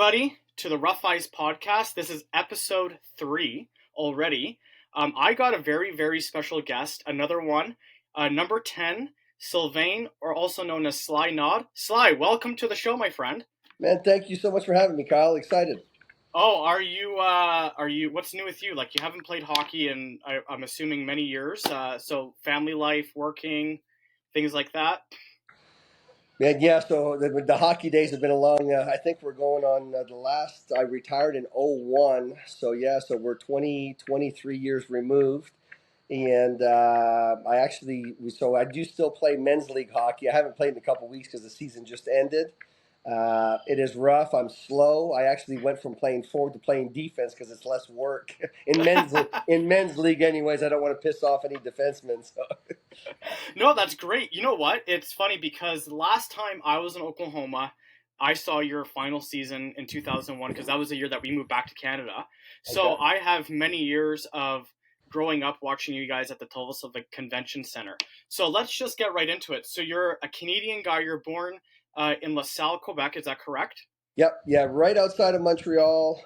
everybody, to the Rough Ice podcast. This is episode 3 already. I got a very, very special guest, another one, number 10, Sylvain, or also known as Sly Naud. Sly, welcome to the show, my friend. Man, thank you so much for having me, Kyle. Excited. Oh, are you, what's new with you? Like, you haven't played hockey in, I'm assuming, many years. So family life, working, things like that. Man, yeah, so the hockey days have been a long, I think we're going on the last, I retired in '01. So, yeah, so we're 23 years removed. And I do still play men's league hockey. I haven't played in a couple weeks because the season just ended. It is rough. I'm slow. I actually went from playing forward to playing defense because it's less work in men's league. Anyways, I don't want to piss off any defensemen. So. No, that's great. You know what? It's funny because the last time I was in Oklahoma, I saw your final season in 2001 because that was the year that we moved back to Canada. So Okay. I have many years of growing up watching you guys at the Tulsa Convention Center. So let's just get right into it. So you're a Canadian guy. You're born in LaSalle, Quebec. Is that correct? Yep. Yeah. Right outside of Montreal.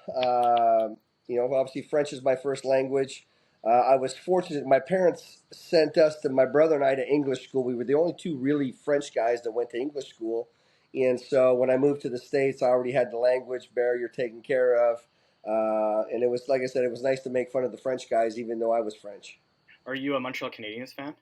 Obviously French is my first language. I was fortunate. My parents sent us, my brother and I, to English school. We were the only two really French guys that went to English school. And so when I moved to the States, I already had the language barrier taken care of. And it was, like I said, it was nice to make fun of the French guys, even though I was French. Are you a Montreal Canadiens fan?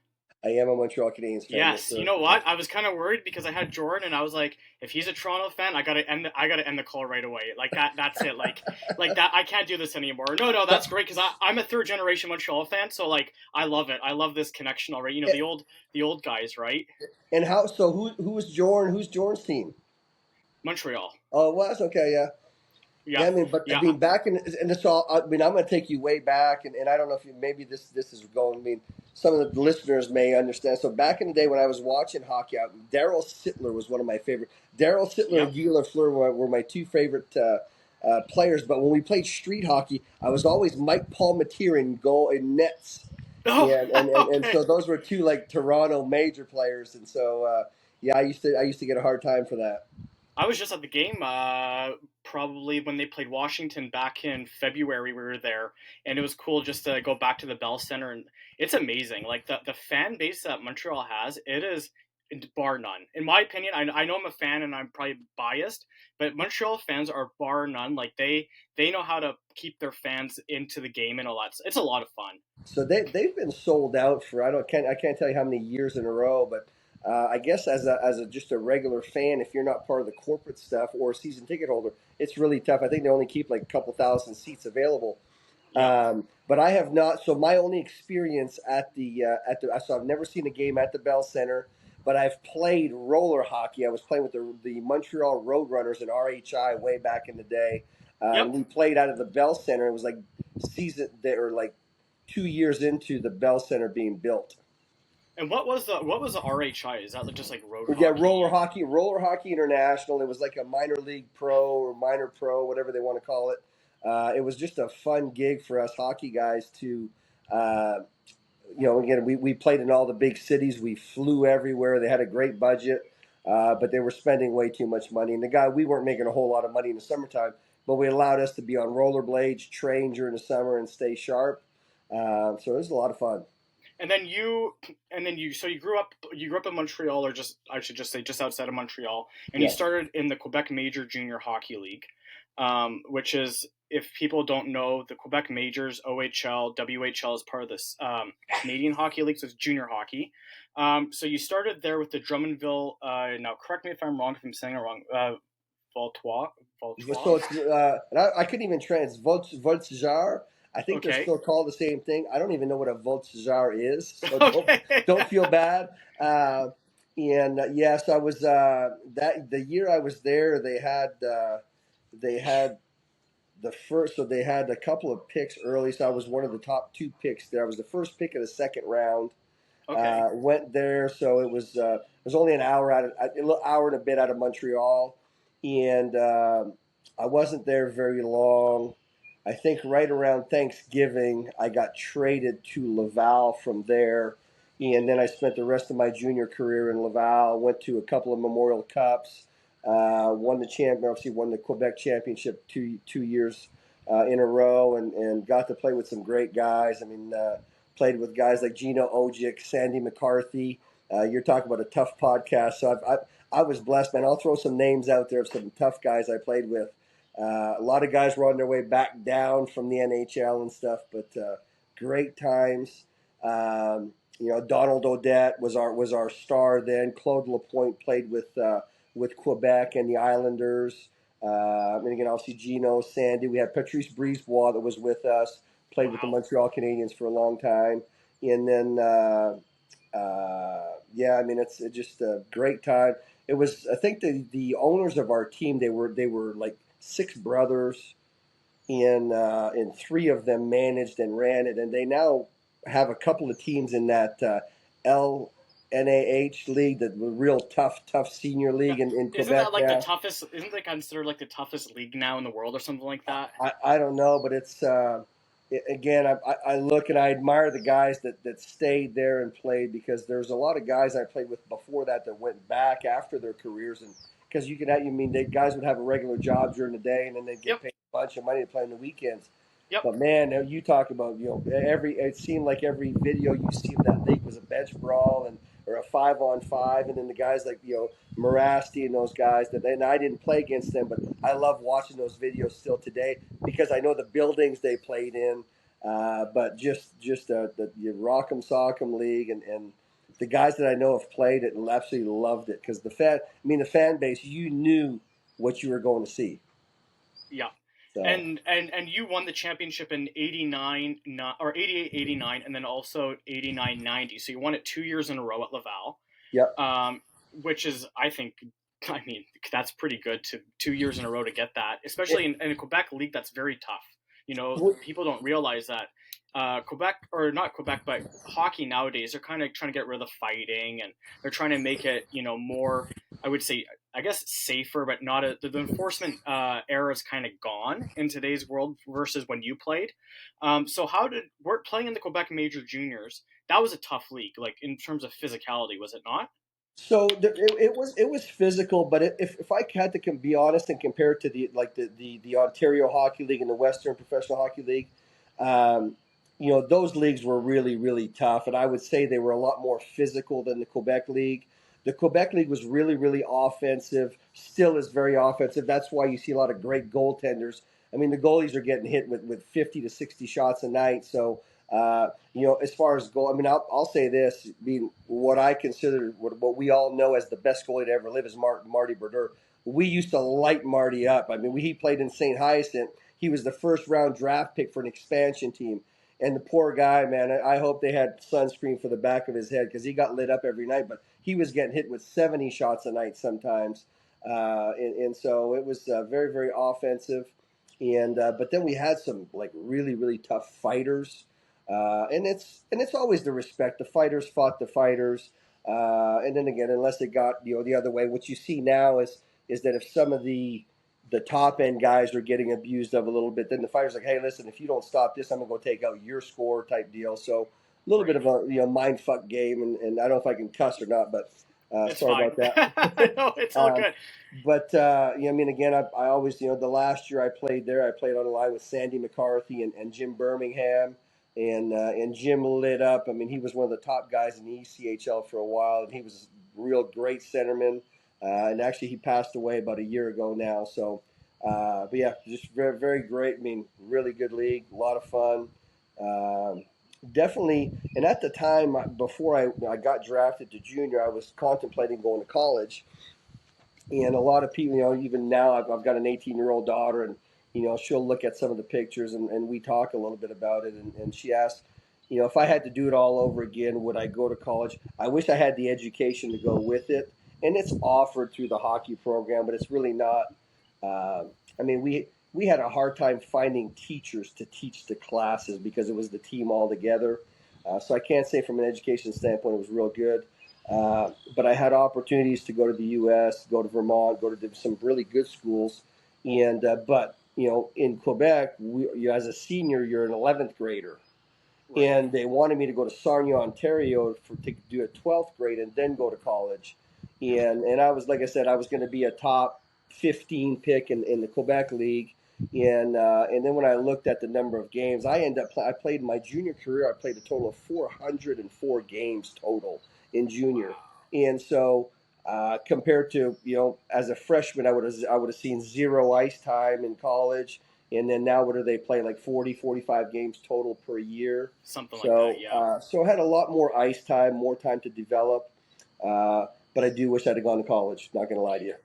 I am a Montreal Canadiens fan. Yes, Yes, sir. you know what? I was kind of worried because I had Jordan, and I was like, if he's a Toronto fan, I gotta end the call right away. Like that, that's it. Like that, I can't do this anymore. No, that's great because I'm a third generation Montreal fan, so like I love it. I love this connection already. You know, the old guys, right? And how? So who was Jordan? Who's Jordan's team? Montreal. Oh, well, that's okay. Yeah. Yeah, Yeah, yeah. back in, and it's all. I mean, I'm going to take you way back, and I don't know if maybe this is going. I mean, some of the listeners may understand. So back in the day when I was watching hockey, Daryl Sittler was one of my favorite. Daryl Sittler and Yep. Guy Lafleur were my two favorite players. But when we played street hockey, I was always Mike Palmateer in goal in nets, Oh, and okay. so those were two like Toronto major players, and so yeah, I used to get a hard time for that. I was just at the game, probably when they played Washington back in February. We were there, and it was cool just to go back to the Bell Center, and it's amazing. Like the fan base that Montreal has, it is bar none. In my opinion, I know I'm a fan and I'm probably biased, but Montreal fans are bar none. Like they know how to keep their fans into the game and all that. It's a lot of fun. So they've been sold out for I can't tell you how many years in a row, but I guess as a just a regular fan, if you're not part of the corporate stuff or a season ticket holder, it's really tough. I think they only keep like a couple thousand seats available. Yep. But I have not. So my only experience so I've never seen a game at the Bell Center, but I've played roller hockey. I was playing with the Montreal Roadrunners in RHI way back in the day. Yep. We played out of the Bell Center. It was like season there, like 2 years into the Bell Center being built. And what was the RHI? Is that just like road Yeah, hockey? Roller Hockey International. It was like a minor league pro or minor pro, whatever they want to call it. It was just a fun gig for us hockey guys to, again, we played in all the big cities. We flew everywhere. They had a great budget, but they were spending way too much money. And we weren't making a whole lot of money in the summertime, but we allowed us to be on rollerblades, train during the summer, and stay sharp. So it was a lot of fun. So you grew up in Montreal, or just I should just say just outside of Montreal, and you Yeah. started in the Quebec Major Junior Hockey League, which is, if people don't know, the Quebec Majors, OHL, WHL is part of this Canadian Hockey League, so it's junior hockey. So you started there with the Drummondville. Now, correct me if I'm wrong, if I'm saying it wrong. Voltois, So Voltois. it's and I couldn't even trans Voltigeur. I think they're Okay. still called the same thing. I don't even know what a Voltigeur is, so Okay. don't feel bad. Yes, I was that the year I was there. They had the first, so they had a couple of picks early. So I was one of the top two picks there. I was the first pick of the second round. Okay. Went there, so it was only an hour hour and a bit out of Montreal, and I wasn't there very long. I think right around Thanksgiving, I got traded to Laval from there, and then I spent the rest of my junior career in Laval. Went to a couple of Memorial Cups, Won the obviously won the Quebec championship two years in a row, and got to play with some great guys. I mean, played with guys like Gino Ojic, Sandy McCarthy. You're talking about a tough podcast, so I was blessed, man. I'll throw some names out there of some tough guys I played with. A lot of guys were on their way back down from the NHL and stuff, but great times. Donald Odette was our star then. Claude Lapointe played with Quebec and the Islanders. And again, obviously Gino, Sandy. We had Patrice Brisebois that was with us, played with the Wow. Montreal Canadiens for a long time. And then, yeah, I mean, it's just a great time. It was, I think the owners of our team, they were like six brothers, and three of them managed and ran it, and they now have a couple of teams in that LNAH league, the real tough senior Yeah. league in Isn't Quebec that like the now. toughest? Isn't that considered like the toughest league now in the world or something like that? I don't know, but it's again, I look and I admire the guys that stayed there and played, because there's a lot of guys I played with before that went back after their careers, and because guys would have a regular job during the day, and then they'd get Yep. paid a bunch of money to play on the weekends. Yep. But man, now you talk about it seemed like every video you see of that league was a bench brawl or a 5-on-5, and then the guys like Morasti and those guys and I didn't play against them, but I love watching those videos still today because I know the buildings they played in. But just the Rock'em Sock'em League, and the guys that I know have played it and absolutely loved it, because the fan base, you knew what you were going to see. Yeah. So And you won the championship in 89 or 88 89, and then also 89 90. So you won it 2 years in a row at Laval. yep. Which is, I think, I mean, that's pretty good to 2 years in a row to get that, especially in a Quebec league that's very tough. People don't realize that Quebec, or not Quebec, but hockey nowadays, they're kind of trying to get rid of the fighting, and they're trying to make it, more, I would say, I guess, safer, but not the enforcement era is kind of gone in today's world versus when you played. So we're playing in the Quebec Major Juniors? That was a tough league, like in terms of physicality, was it not? So it was physical, but if I had to be honest and compare it to the Ontario Hockey League and the Western Professional Hockey League, um, those leagues were really really tough, and I would say they were a lot more physical than the Quebec League. The Quebec League was really really offensive, still is very offensive. That's why you see a lot of great goaltenders. I mean, the goalies are getting hit with 50 to 60 shots a night, so. As far as goal, I mean, I'll say this: what I consider, what we all know as the best goalie to ever live is Marty Brodeur. We used to light Marty up. I mean, he played in St. Hyacinthe. He was the first round draft pick for an expansion team, and the poor guy, man. I hope they had sunscreen for the back of his head, because he got lit up every night. But he was getting hit with 70 shots a night sometimes, and so it was very very offensive. And but then we had some like really really tough fighters. And it's always the respect. The fighters fought the fighters, and then again, unless it got the other way, what you see now is that if some of the top end guys are getting abused of a little bit, then the fighters like, hey, listen, if you don't stop this, I'm gonna go take out your score type deal. So a little bit Right. of a mind fuck game, and I don't know if I can cuss or not, but It's sorry fine. about that. No, it's all um, good. but I mean, again, I always, the last year I played there, I played on the line with Sandy McCarthy and Jim Birmingham, and Jim lit up. I mean, he was one of the top guys in the ECHL for a while, and he was a real great centerman. And actually, he passed away about a year ago now. So, but yeah, just very very great. I mean, really good league, a lot of fun. Um, Definitely, and at the time before I got drafted to junior, I was contemplating going to college, and a lot of people, even now, I've got an 18-year-old daughter, and she'll look at some of the pictures, and we talk a little bit about it, and she asked, if I had to do it all over again, would I go to college? I wish I had the education to go with it, and it's offered through the hockey program, but it's really not. Uh, I mean, we had a hard time finding teachers to teach the classes because it was the team all together. So I can't say from an education standpoint it was real good. But I had opportunities to go to the U.S., go to Vermont, go to some really good schools, and but in Quebec, as a senior, you're an 11th grader, Right. and they wanted me to go to Sarnia, Ontario, to do a 12th grade and then go to college. and I was, like I said, I was going to be a top 15 pick in the Quebec League, and then when I looked at the number of games, I played my junior career. I played a total of 404 games total in junior, Wow. and so. Compared to, as a freshman, I would have seen zero ice time in college, and then now what do they play, like 40, 45 games total per year? Something like that, So, yeah. so I had a lot more ice time, more time to develop. Uh, but I do wish I'd have gone to college. Not going to lie to you.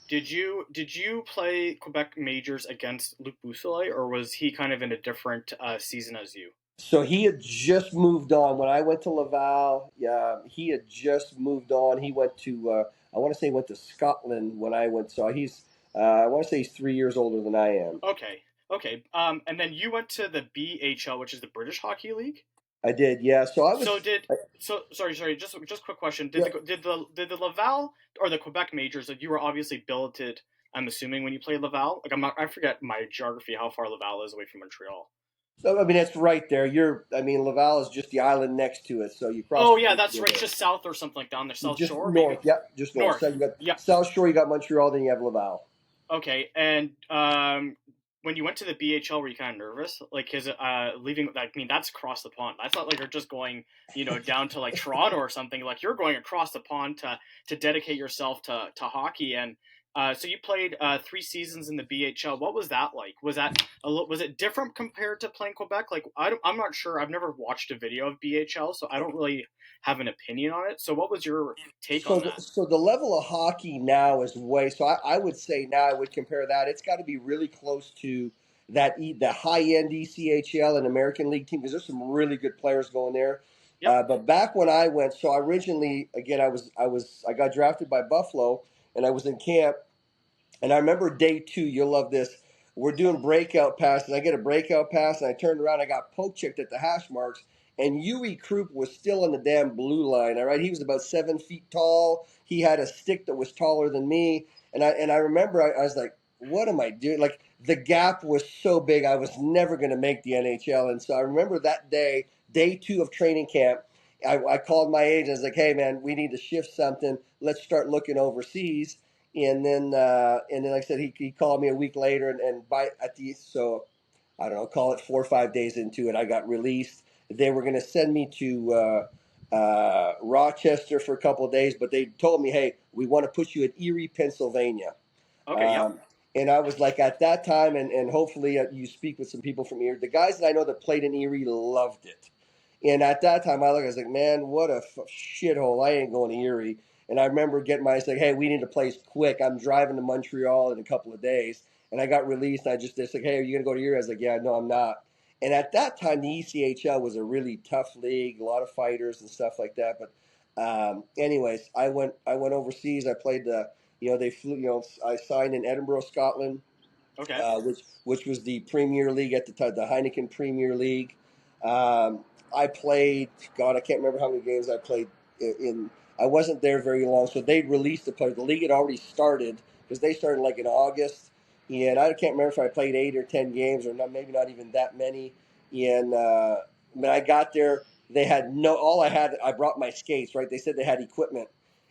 Did you play Quebec majors against Luc Boussolet, or was he kind of in a different season as you? So he had just moved on when I went to Laval. Yeah, he had just moved on. He went to, I want to say, he went to Scotland when I went. So I want to say he's 3 years older than I am. Okay, okay. And then you went to the BHL, which is the British Hockey League. I did, yeah. So I So was, did so sorry. Just quick question. Did yeah. the Laval or the Quebec majors? Like you were obviously billeted. I'm assuming when you played Laval. Like I'm not. I forget my geography. How far Laval is away from Montreal. So I mean, it's right there. I mean, Laval is just the island next to it. So you cross Oh the yeah, bridge, that's you're right. there. Just south or something like down there, South Just Shore north, maybe. yep, just north. So North. you got Yeah. South Shore, you got Montreal, then you have Laval. Okay. And when you went to the BHL, were you kind of nervous? Like, is it leaving? I mean, that's across the pond. That's not like you're just going, down to like Toronto or something. Like you're going across the pond to dedicate yourself to hockey. And so you played 3 seasons in the BHL. What was that like? Was it different compared to playing Quebec? Like I'm not sure. I've never watched a video of BHL, so I don't really have an opinion on it. So what was your take So on the, that? so the level of hockey now is way. So I would say now I would compare that. It's got to be really close to the high end ECHL and American League team because there's some really good players going there. Yep. But back when I went, so originally again I got drafted by Buffalo and I was in camp. And I remember day two, you'll love this. We're doing breakout passes. I get a breakout pass, and I turned around. I got poke checked at the hash marks, and Yui Krupp was still on the damn blue line. All right, he was about 7 feet tall. He had a stick that was taller than me, and I remember I was like, "What am I doing?" Like the gap was so big, I was never going to make the NHL. And so I remember that day two of training camp. I called my agent. I was like, "Hey, man, we need to shift something. Let's start looking overseas." And then like I said, he called me a week later, and by at the so I don't know, call it 4 or 5 days into it, I got released. They were going to send me to Rochester for a couple of days, but they told me, hey, we want to put you in Erie, Pennsylvania. Okay. Yep. Um, and I was like, at that time, and hopefully you speak with some people from Erie. The guys that I know that played in Erie loved it. And at that time, I was like, man, what a shithole. I ain't going to Erie. And I remember getting my, I was like, hey, we need a place quick. I'm driving to Montreal in a couple of days. And I got released. And they said, hey, are you going to go to Erie? I was like, yeah, no, I'm not. And at that time, the ECHL was a really tough league, a lot of fighters and stuff like that. But anyways, I went overseas. I played they flew, I signed in Edinburgh, Scotland, Okay. which was the Premier League at the time, the Heineken Premier League. I played, God, I can't remember how many games I played in. I wasn't there very long, so they'd released the players. The league had already started because they started like in August, and I can't remember if I played 8 or 10 games or not, maybe not even that many. And when I got there, they had no. All I had, I brought my skates. Right? They said they had equipment,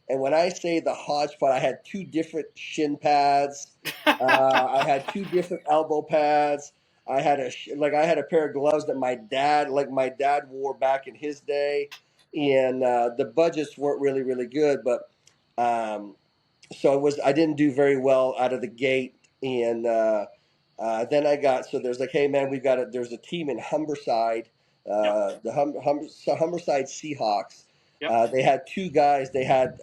and when I say the hodgepodge, I had two different shin pads. I had two different elbow pads. I had a pair of gloves that my dad wore back in his day, and the budgets weren't really really good. But um, so I didn't do very well out of the gate, and then I got so there's like, hey man, there's a team in Humberside, Yep. the Humberside Seahawks. Yep. They had two guys. They had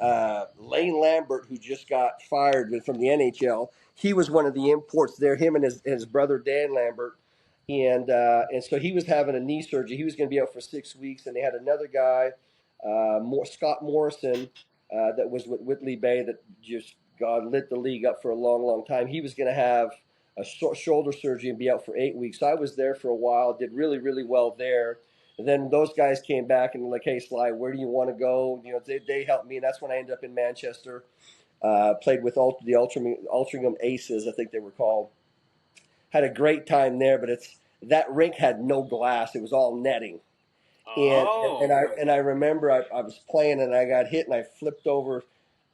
Lane Lambert, who just got fired from the NHL. He was one of the imports there. Him and his brother Dan Lambert, and so he was having a knee surgery. He was going to be out for 6 weeks. And they had another guy, Scott Morrison, that was with Whitley Bay, that just God lit the league up for a long, long time. He was going to have a shoulder surgery and be out for 8 weeks. So I was there for a while, did really, really well there. And then those guys came back and were like, hey, Sly, where do you want to go? They helped me, and that's when I ended up in Manchester. Played with the Altrincham Aces, I think they were called. Had a great time there, but that rink had no glass; it was all netting. And Oh. I remember I was playing and I got hit and I flipped over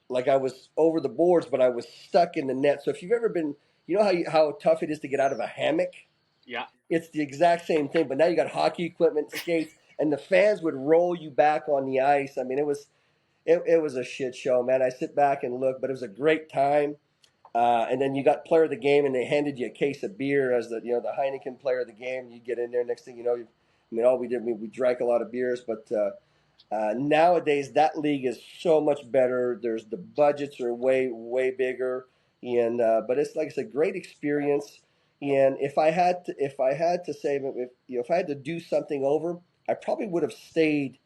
like I was over the boards, but I was stuck in the net. So if you've ever been, you know how tough it is to get out of a hammock? Yeah. It's the exact same thing, but now you got hockey equipment, skates, and the fans would roll you back on the ice. I mean, it was a shit show, man. I sit back and look, but it was a great time. And then you got player of the game, and they handed you a case of beer as the Heineken player of the game. You get in there, next thing you know, I mean, all we did, we drank a lot of beers, but nowadays that league is so much better. There's the budgets are way bigger, and but it's like it's a great experience. And if I had to say if I had to do something over, I probably would have stayed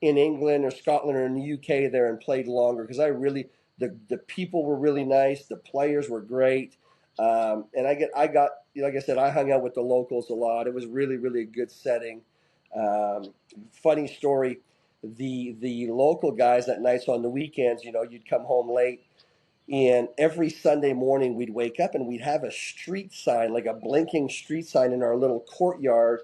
in England or Scotland or in the UK there and played longer because I really the people were really nice, the players were great, and I got like I said, I hung out with the locals a lot. It was really a good setting. Funny story, the local guys at nights on the weekends, you'd come home late. And every Sunday morning, we'd wake up and we'd have a street sign, like a blinking street sign in our little courtyard.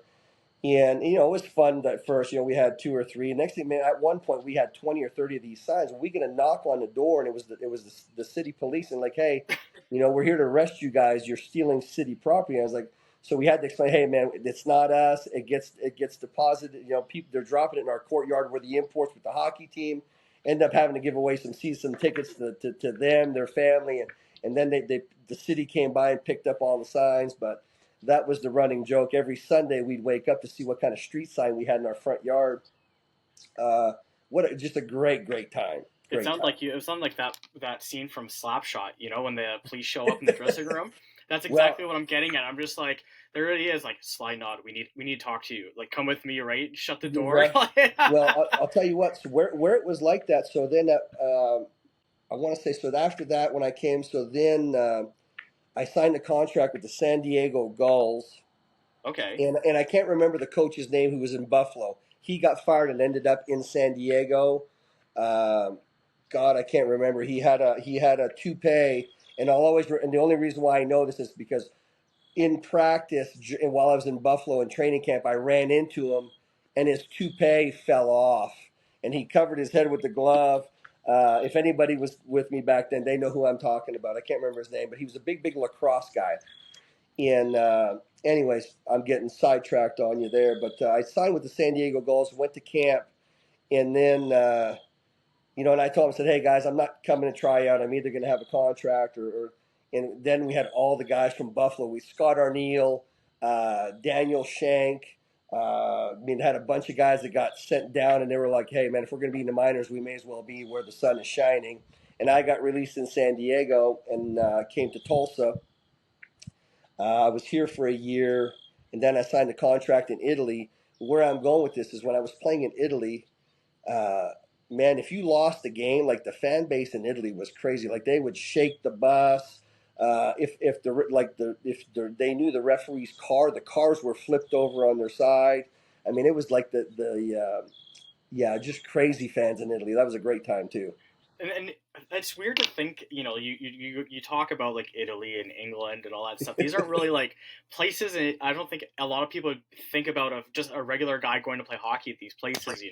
And, it was fun at first. We had two or three. Next thing, man, at one point, we had 20 or 30 of these signs. We get a knock on the door, and it was the city police. And like, hey, we're here to arrest you guys. You're stealing city property. And I was like, so we had to explain, hey, man, it's not us. It gets deposited. People, they're dropping it in our courtyard where the imports with the hockey team end up having to give away some tickets to them, their family. And then the city came by and picked up all the signs. But that was the running joke. Every Sunday we'd wake up to see what kind of street sign we had in our front yard. Just a great time. It Great sounds time. like you. It sounds like that scene from Slapshot. When the police show up in the dressing room. That's Well, exactly what I'm getting at. I'm just like, there really is like Sly Naud. We need to talk to you. Like, come with me, right? Shut the you're door. right. Well, I'll tell you what. So where it was like that. So then I want to say so after that when I came. So then I signed a contract with the San Diego Gulls. Okay. And I can't remember the coach's name who was in Buffalo. He got fired and ended up in San Diego. Um, God, I can't remember. He had a toupee, and and the only reason why I know this is because in practice and while I was in Buffalo in training camp, I ran into him, and his toupee fell off, and he covered his head with the glove. If anybody was with me back then, they know who I'm talking about. I can't remember his name, but he was a big lacrosse guy. And anyways, I'm getting sidetracked on you there, but I signed with the San Diego Gulls, went to camp, and then and I told him, I said, hey guys, I'm not coming to try out. I'm either going to have a contract or. And then we had all the guys from Buffalo. We Scott Arneal, Daniel Shank. Had a bunch of guys that got sent down, and they were like, hey man, if we're going to be in the minors, we may as well be where the sun is shining. And I got released in San Diego and came to Tulsa. I was here for a year, and then I signed a contract in Italy. Where I'm going with this is when I was playing in Italy, uh, man, if you lost the game, like the fan base in Italy was crazy. Like they would shake the bus. If they knew the referee's car, the cars were flipped over on their side. I mean, it was like just crazy fans in Italy. That was a great time too. And it's weird to think, you talk about like Italy and England and all that stuff. These aren't really like places. I don't think a lot of people think about just a regular guy going to play hockey at these places.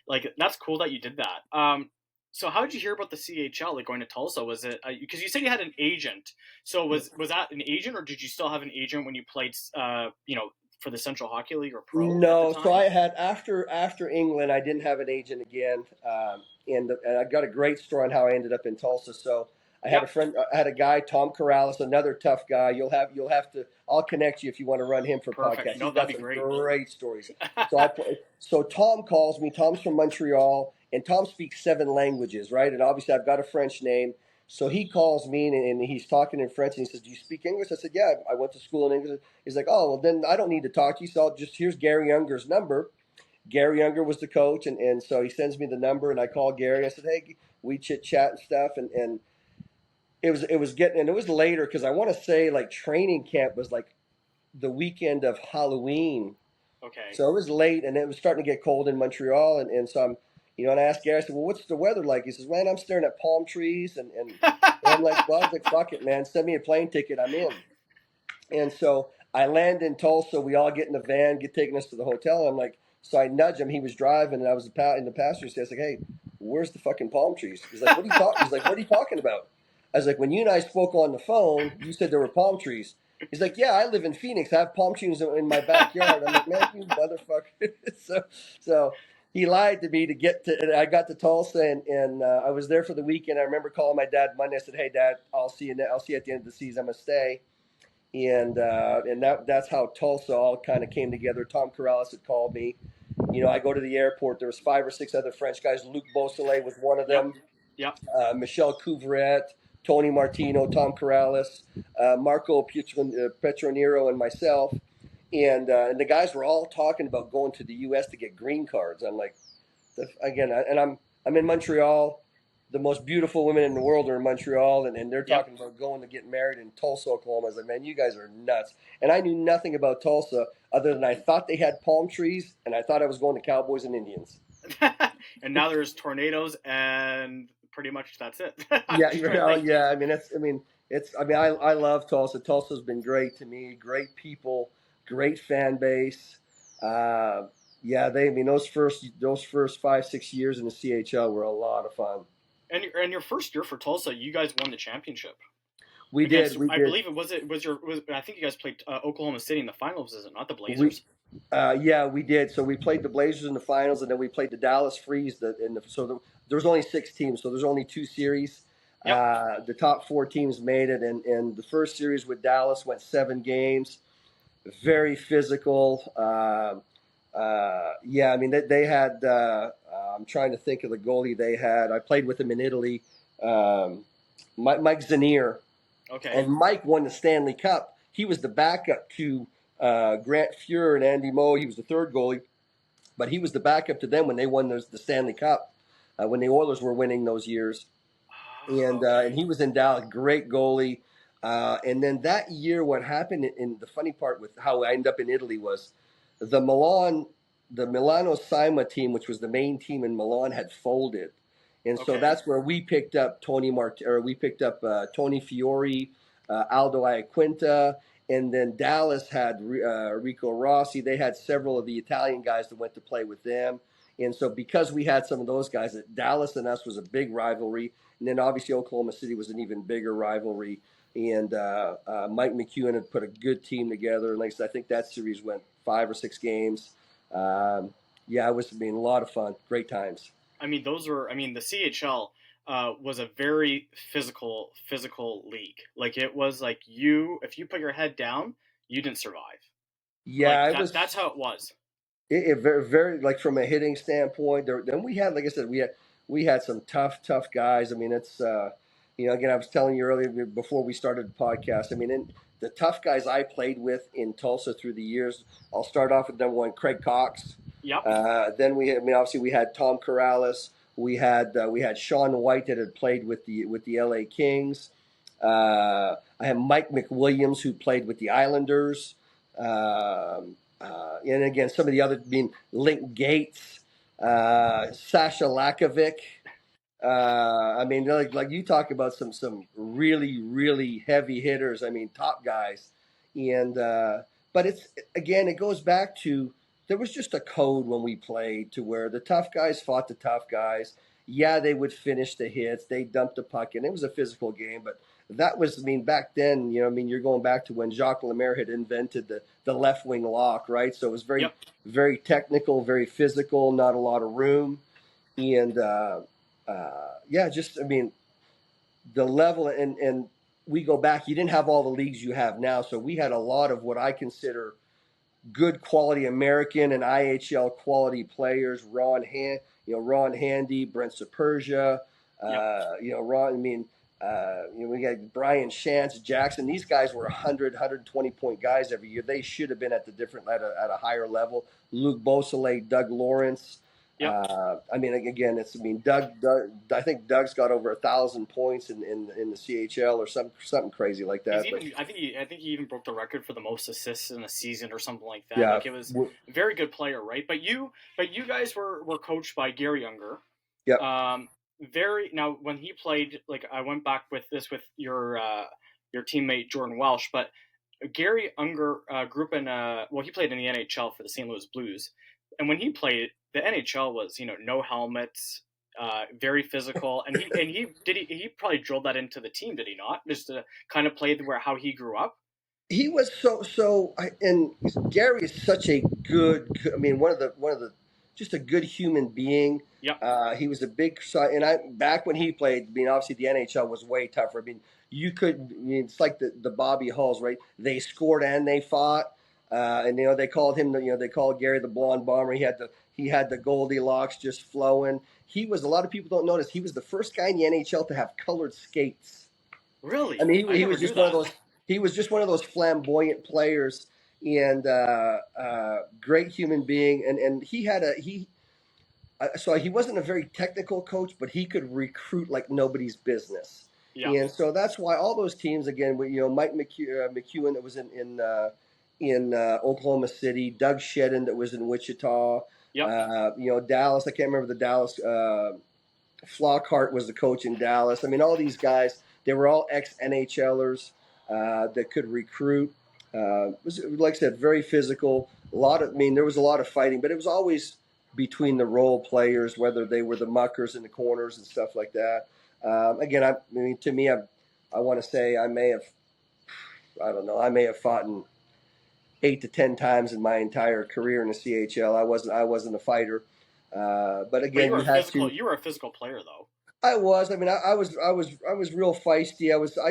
Like that's cool that you did that. So how did you hear about the CHL? Like going to Tulsa? Was it because you said you had an agent? So was that an agent, or did you still have an agent when you played? For the Central Hockey League or pro at the No, so time? I had after England, I didn't have an agent again, and I got a great story on how I ended up in Tulsa. So I had a Yep. friend, I had a guy, Tom Corrales, another tough guy. You'll have to. I'll connect you if you want to run him for Perfect. podcast. No, He's that'd got be some great. great stories. So Tom calls me. Tom's from Montreal, and Tom speaks 7 languages, right? And obviously, I've got a French name. So he calls me and he's talking in French and he says, "Do you speak English?" I said, "Yeah, I went to school in English." He's like, "Oh, well, then I don't need to talk to you. So here's Gary Younger's number." Gary Younger was the coach, and so he sends me the number, and I call Gary. I said, "Hey, we chit chat and stuff," and it was later because I want to say like training camp was like the weekend of Halloween, Okay. so it was late, and it was starting to get cold in Montreal, and so I'm, and I asked Gary, I said, "Well, what's the weather like?" He says, "Man, I'm staring at palm trees," and I'm like, "Well," I was like, "Fuck it, man, send me a plane ticket, I'm in." And so I land in Tulsa. We all get in the van, get taking us to the hotel. I'm like, so I nudge him. He was driving, and I was in the passenger seat. I was like, "Hey." where's the fucking palm trees? He's like, what are you talking? He's like, what are you talking about? I was like, when you and I spoke on the phone, you said there were palm trees. He's like, yeah, I live in Phoenix. I have palm trees in my backyard. I'm like, man, you motherfucker. so he lied to me to get to. And I got to Tulsa, and I was there for the weekend. I remember calling my dad Monday. I said, hey, Dad, I'll see you. I'll see you at the end of the season. I'm gonna stay. And that's how Tulsa all kind of came together. Tom Corrales had called me. I go to the airport. There was 5 or 6 other French guys. Luc Beausoleil was one of Yep. them. Yep. Michel Couvret, Tony Martino, Tom Corrales, Marco Petronero, and myself. And the guys were all talking about going to the U.S. to get green cards. I'm like, again, I'm in Montreal. The most beautiful women in the world are in Montreal, and they're Yep. talking about going to get married in Tulsa, Oklahoma. I was like, man, you guys are nuts. And I knew nothing about Tulsa other than I thought they had palm trees, and I thought I was going to Cowboys and Indians. And now there's tornadoes, and pretty much that's it. I'm Yeah, just trying to think. yeah. I love Tulsa. Tulsa's been great to me. Great people, great fan base. Uh, yeah, those first 5-6 years in the CHL were a lot of fun. And your first year for Tulsa, you guys won the championship We did, against. we I did. believe it was your. I think you guys played Oklahoma City in the finals, is it not the We, Blazers? yeah, we did. So we played the Blazers in the finals, and then we played the Dallas Freeze. There was only 6 teams, so there's only 2 series. Yep. The top 4 teams made it, and the first series with Dallas went 7 games. Very physical. Yeah, I mean they had. I'm trying to think of the goalie they had. I played with him in Italy. Mike Zanier, Okay. and Mike won the Stanley Cup. He was the backup to Grant Fuhr and Andy Moe. He was the third goalie, but he was the backup to them when they won the Stanley Cup, when the Oilers were winning those years. And Okay. he was in Dallas, great goalie. And then that year, what happened? And the funny part with how I ended up in Italy was the Milan, the Milano Sima team, which was the main team in Milan, had folded, and so Okay. that's where we picked up Tony Fiore, Aldo Iaquinta, and then Dallas had Rico Rossi. They had several of the Italian guys that went to play with them. And so, because we had some of those guys, Dallas and us was a big rivalry. And then obviously Oklahoma City was an even bigger rivalry. And Mike McEwen had put a good team together. And like I said, I think that series went 5 or 6 games. Yeah, it was a lot of fun. Great times. I mean, those were. I mean, the CHL was a very physical league. Like it was like if you put your head down, you didn't survive. Yeah, Like it that. was That's how it was. very, very, like, from a hitting standpoint. Then we had, like I said, we had some tough guys. I mean, it's again, I was telling you earlier before we started the podcast. I mean, the tough guys I played with in Tulsa through the years. I'll start off with number one, Craig Cox. Yep. Then obviously we had Tom Corrales. We had Sean White that had played with the L.A. Kings. I had Mike McWilliams, who played with the Islanders. And again, some of the other being Link Gates, Sasha Lakovic. I mean, like you talk about some really heavy hitters. I mean, top guys, and but it goes back to, there was just a code when we played to where the tough guys fought the tough guys. Yeah, they would finish the hits. They dumped the puck in. It was a physical game, but that was, I mean, back then, you're going back to when Jacques Lemaire had invented the left wing lock, right? So it was very, Yep. very technical, very physical, not a lot of room. And yeah, just, I mean, the level, and we go back, you didn't have all the leagues you have now. So we had a lot of what I consider good quality American and IHL quality players. Ron Handy, Brent Supersia, Yep. Ron. I mean, we got Brian Shantz, Jackson. These guys were 120 point guys every year. They should have been at a higher level. Luc Beausoleil, Doug Lawrence. Yep. I mean, again, Doug. I think Doug's got over 1,000 points in the CHL or something crazy like He's that. But even. I think he even broke the record for the most assists in a season or something like that. yeah, Like it was a very good player, right? But you guys were coached by Gary Younger. yeah. Very now when he played, like I went back with your teammate Jordan Welsh, but Gary Unger grew up in he played in the NHL for the St. Louis Blues, and when he played, the NHL was no helmets, very physical, and he probably drilled that into the team, did he not? Just to kind of play where how he grew up. He was and Gary is such a I mean, one of the just a good human being. Yep, He was a big side, and I back when he played. I mean, obviously the NHL was way tougher. I mean, you could. I mean, it's like the Bobby Hulls, right? They scored and they fought, and they called him. They called Gary the Blonde Bomber. He had the Goldilocks just flowing. He was. A lot of people don't notice. He was the first guy in the NHL to have colored skates. I really, mean, I he never was knew just one of that. those. He was just one of those flamboyant players and great human being. And he had a he. So he wasn't a very technical coach, but he could recruit like nobody's business. Yeah, And so that's why all those teams again, Mike McEwen that was in Oklahoma City, Doug Shedden that was in Wichita, yep, Dallas. I can't remember the Dallas. Flockhart was the coach in Dallas. I mean, all these guys, they were all ex NHLers that could recruit. Was like I said, very physical. I mean, there was a lot of fighting, but it was always between the role players, whether they were the muckers in the corners and stuff like that. Again, I mean, to me, I want to say I don't know, I may have fought in 8 to 10 times in my entire career in the CHL. I wasn't a fighter, but but again, you had to. you were a physical player though. I was. I mean, I was real feisty. I wasn't.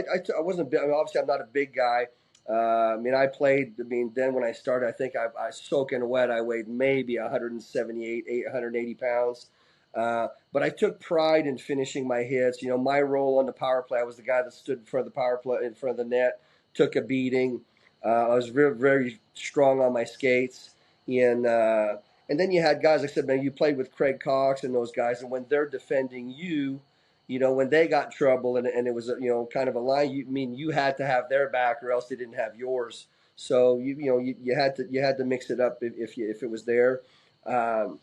I mean, obviously, I'm not a big guy. I mean, I played. I mean, then when I started, I think I soaking wet. I weighed maybe 178, 180 pounds. But I took pride in finishing my hits. My role on the power play, I was the guy that stood in front of the power play, in front of the net, took a beating. I was very, very strong on my skates, and and then you had guys, like I said, man, you played with Craig Cox and those guys, and when they're defending you, when they got in trouble and it was kind of a line, you had to have their back or else they didn't have yours. So you had to mix it up if it was there. Um,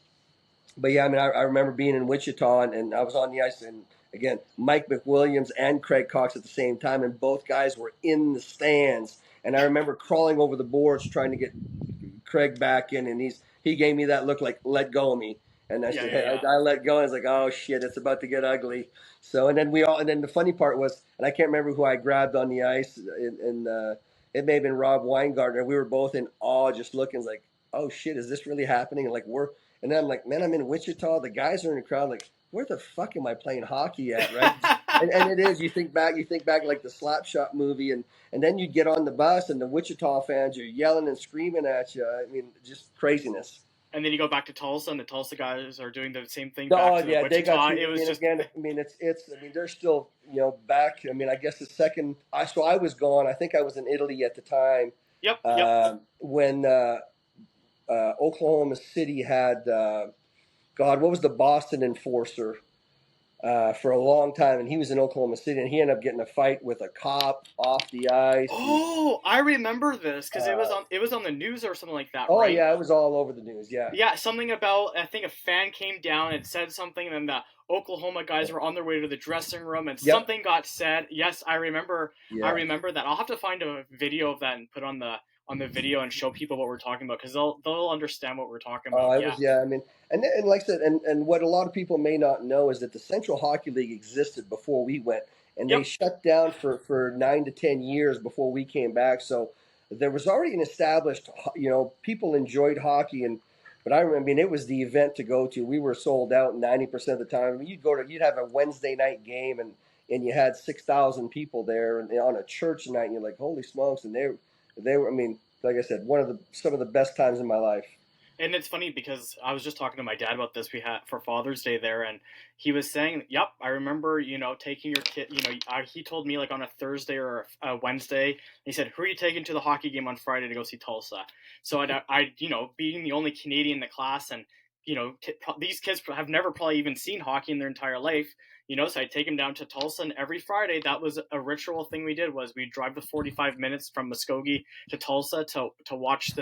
but yeah, I mean, I remember being in Wichita and I was on the ice and again, Mike McWilliams and Craig Cox at the same time, and both guys were in the stands. And I remember crawling over the boards trying to get Craig back in, and he gave me that look like let go of me, and I Yeah, said yeah, hey, yeah. I let go. And I was like, oh shit, it's about to get ugly. So and then the funny part was, and I can't remember who I grabbed on the ice, and it may have been Rob Weingartner. We were both in awe, just looking like, oh shit, is this really happening? And and then I'm like, man, I'm in Wichita. The guys are in the crowd, like, where the fuck am I playing hockey at, right? And it is. You think back like the Slapshot movie, and then you get on the bus, and the Wichita fans are yelling and screaming at you. I mean, just craziness. And then you go back to Tulsa, and the Tulsa guys are doing the same thing back Oh to yeah, they got Wichita. you. It I was mean, just again, I mean, it's. I mean, they're still back. I mean, I guess the second. I was gone. I think I was in Italy at the time yep, yep. when Oklahoma City had God. What was the Boston enforcer? For a long time, and he was in Oklahoma City, and he ended up getting a fight with a cop off the ice. And, Oh, I remember this because uh, it was on the news or something like that, oh right? yeah, it was all over the news. Yeah, Yeah, something about I think a fan came down and said something, and then the Oklahoma guys were on their way to the dressing room, and yep, something got said. Yes, I remember. I yeah. remember that. I'll have to find a video of that and put on the video and show people what we're talking about because they'll understand what we're talking about. It Yeah. was yeah. I mean, and like I said, and what a lot of people may not know is that the Central Hockey League existed before we went, and they Yep. shut down for 9 to 10 years before we came back. So there was already an established, people enjoyed hockey, but I mean, it was the event to go to. We were sold out 90% of the time. I mean, you'd have a Wednesday night game, and you had 6,000 people there, and on a church night, and you're like, holy smokes! And they were. I mean, like I said, some of the best times in my life. And it's funny because I was just talking to my dad about this. We had for Father's Day there, and he was saying, "Yep, I remember, taking your kid. He told me like on a Thursday or a Wednesday. He said, "Who are you taking to the hockey game on Friday to go see Tulsa?" So being the only Canadian in the class, and these kids have never probably even seen hockey in their entire life. So I'd take them down to Tulsa, and every Friday that was a ritual thing we did was we'd drive the 45 minutes from Muskogee to Tulsa to watch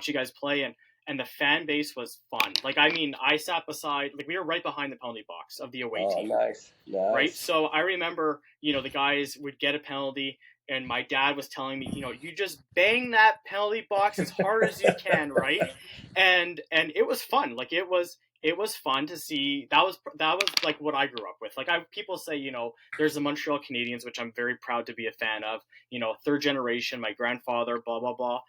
you guys play and the fan base was fun. Like, I mean, I sat beside, like, we were right behind the penalty box of the away Oh, team, nice, right? nice. So I remember, the guys would get a penalty, and my dad was telling me, you just bang that penalty box as hard as you can, right? And it was fun. Like, it was fun to see. That was like what I grew up with. Like people say, there's the Montreal Canadiens, which I'm very proud to be a fan of. Third generation, my grandfather, blah blah blah.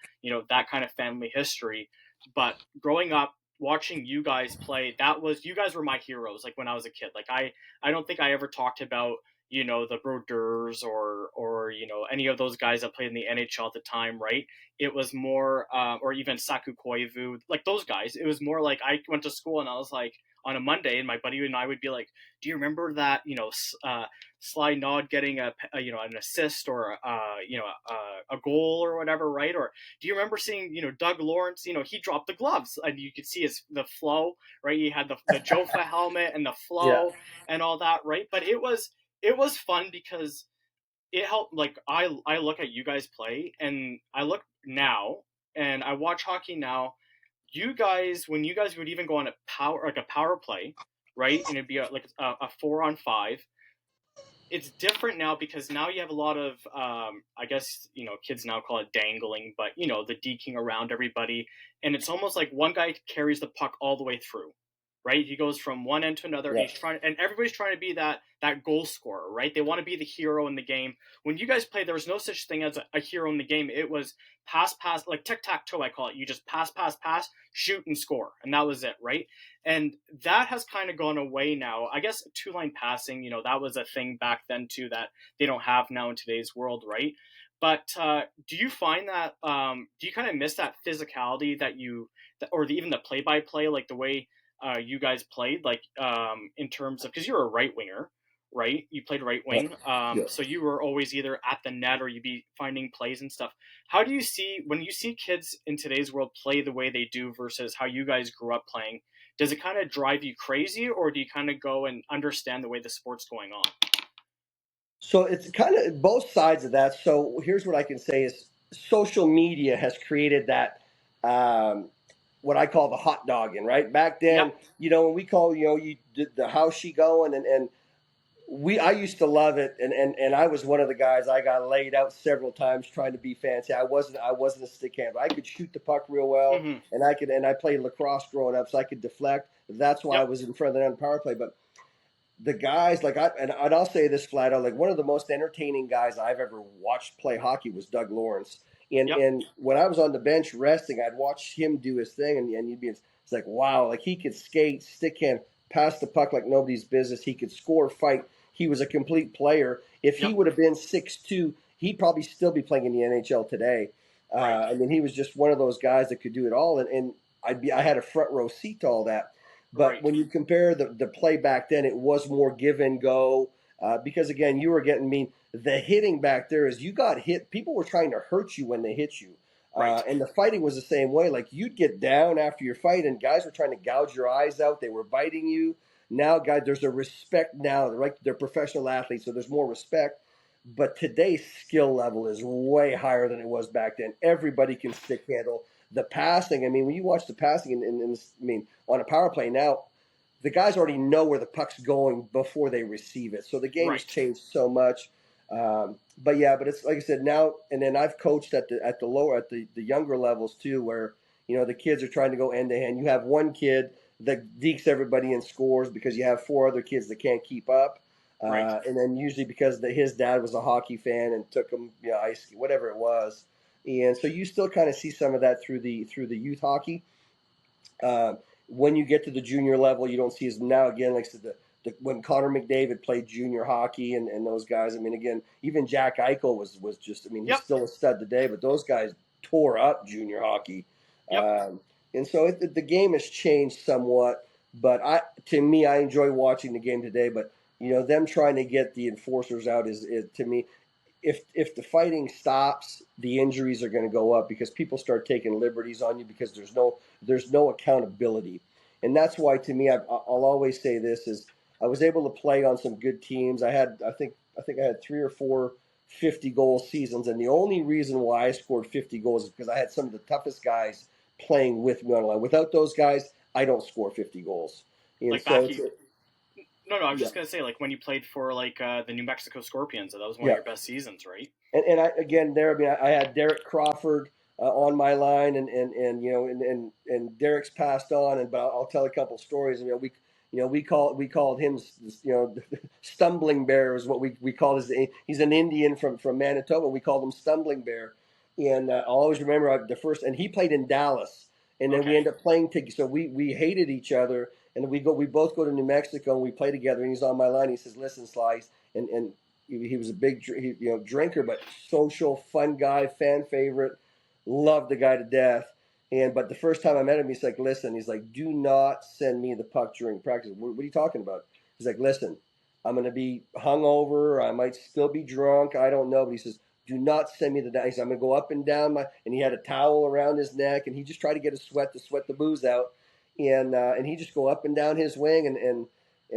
That kind of family history. But growing up, watching you guys play, you guys were my heroes. Like when I was a kid, like I don't think I ever talked about the Brodeurs or any of those guys that played in the NHL at the time, right? It was more, or even Saku Koivu, like those guys. It was more like I went to school and I was like on a Monday, and my buddy and I would be like, "Do you remember that? Sly Naud getting an assist or a goal or whatever, right? Or do you remember seeing Doug Lawrence? He dropped the gloves and you could see the flow, right? He had the Jofa helmet and the Yeah. flow and all that, right? But it was fun because it helped. Like I look at you guys play, and I look now, and I watch hockey now. You guys, when you guys would even go on a power play, right, and it'd be like a 4-on-5. It's different now because now you have a lot of I guess kids now call it dangling, but the deking around everybody, and it's almost like one guy carries the puck all the way through, right? He goes from one end to another, and Yeah. and everybody's trying to be that goal scorer, right? They want to be the hero in the game. When you guys played, there was no such thing as a hero in the game. It was pass, like tic tac toe, I call it. You just pass, shoot and score, and that was it, right? And that has kind of gone away now. I guess two-line passing, that was a thing back then too that they don't have now in today's world, right? But do you find that do you kind of miss that physicality or even the play-by-play, like the way you guys played, like in terms of, because you're a right winger, right? You played right wing, Yeah. so you were always either at the net or you'd be finding plays and stuff. How do you see when you see kids in today's world play the way they do versus how you guys grew up playing? Does it kind of drive you crazy, or do you kind of go and understand the way the sport's going on? So it's kind of both sides of that. So here's what I can say is social media has created that um, what I call the hot dogging, right? Back Yep. then, when we call, you did the how's she going, and I used to love it, and I was one of the guys. I got laid out several times trying to be fancy. I wasn't a stick handler. I could shoot the puck real well, Mm-hmm. and I played lacrosse growing up, so I could deflect. That's why I Yep. was in front of the net on power play. But the guys and I'll say this flat out, like one of the most entertaining guys I've ever watched play hockey was Doug Lawrence. And Yep. and when I was on the bench resting, I'd watch him do his thing, and you'd be it's like wow, like he could skate, stick hand, pass the puck like nobody's business. He could score, fight. He was a complete player. If he Yep. would have been 6'2", he'd probably still be playing in the NHL today. Right. I mean, he was just one of those guys that could do it all, and I had a front row seat to all that. But Right. when you compare the play back then, it was more give and go because again, you were getting the hitting back there is you got hit. People were trying to hurt you when they hit you, Right. and the fighting was the same way. Like you'd get down after your fight, and guys were trying to gouge your eyes out. They were biting you. Now, guys, there's a respect now. They're professional athletes, so there's more respect. But today's skill level is way higher than it was back then. Everybody can stick handle the passing. I mean, when you watch the passing, on a power play now, the guys already know where the puck's going before they receive it. So the game has Right. changed so much. But it's like I said now, and then I've coached at the lower the younger levels too, where the kids are trying to go end to hand. You have one kid that dekes everybody and scores because you have four other kids that can't keep up. Right. And then usually because his dad was a hockey fan and took him, ice ski, whatever it was, and so you still kind of see some of that through the youth hockey. Uh, when you get to the junior level, you don't see as now again like I said, when Connor McDavid played junior hockey and those guys. I mean, again, even Jack Eichel was just. I mean, he's Yep. still a stud today, but those guys tore up junior hockey, Yep. and so the game has changed somewhat. But to me, I enjoy watching the game today. But them trying to get the enforcers out is to me, if the fighting stops, the injuries are going to go up because people start taking liberties on you because there's no accountability, and that's why to me I'll always say this is I was able to play on some good teams. I think I had 3 or 4 50-goal seasons, and the only reason why I scored 50 goals is because I had some of the toughest guys playing with me on the line. Without those guys, I don't score 50 goals, and Like so back it's you. No, no. I was yeah. just gonna say, like when you played for like the New Mexico Scorpions, that was one of Yeah. your best seasons, right? And I again there. I mean, I had Derek Crawford. on my line, and and Derek's passed on, but I'll tell a couple stories. We called him, Stumbling Bear is what we called his. He's an Indian from Manitoba. We called him Stumbling Bear, and I'll always remember the first. And he played in Dallas, and then we Okay. end up playing together. So we hated each other, and we both go to New Mexico and we play together. And he's on my line. He says, "Listen, Slice," and he was a big drinker, but social, fun guy, fan favorite. Loved the guy to death. But the first time I met him, he's like, "Listen," he's like, "Do not send me the puck during practice." What are you talking about? He's like, "Listen, I'm going to be hungover. I might still be drunk. I don't know." But he says, "Do not send me the dice. I'm going to go up and down my." And he had a towel around his neck, and he just tried to get a sweat to sweat the booze out. And he just go up and down his wing, and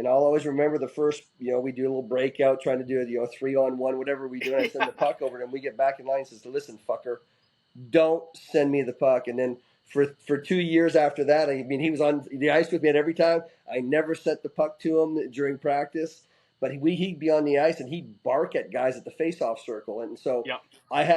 I'll always remember the first. We do a little breakout, trying to do a 3-on-1, whatever we do, and I send the Yeah. puck over, and we get back in line. And says, "Listen, fucker, don't send me the puck." And then for 2 years after that, I mean, he was on the ice with me at every time. I never sent the puck to him during practice, but he'd be on the ice and he'd bark at guys at the faceoff circle. And so Yeah.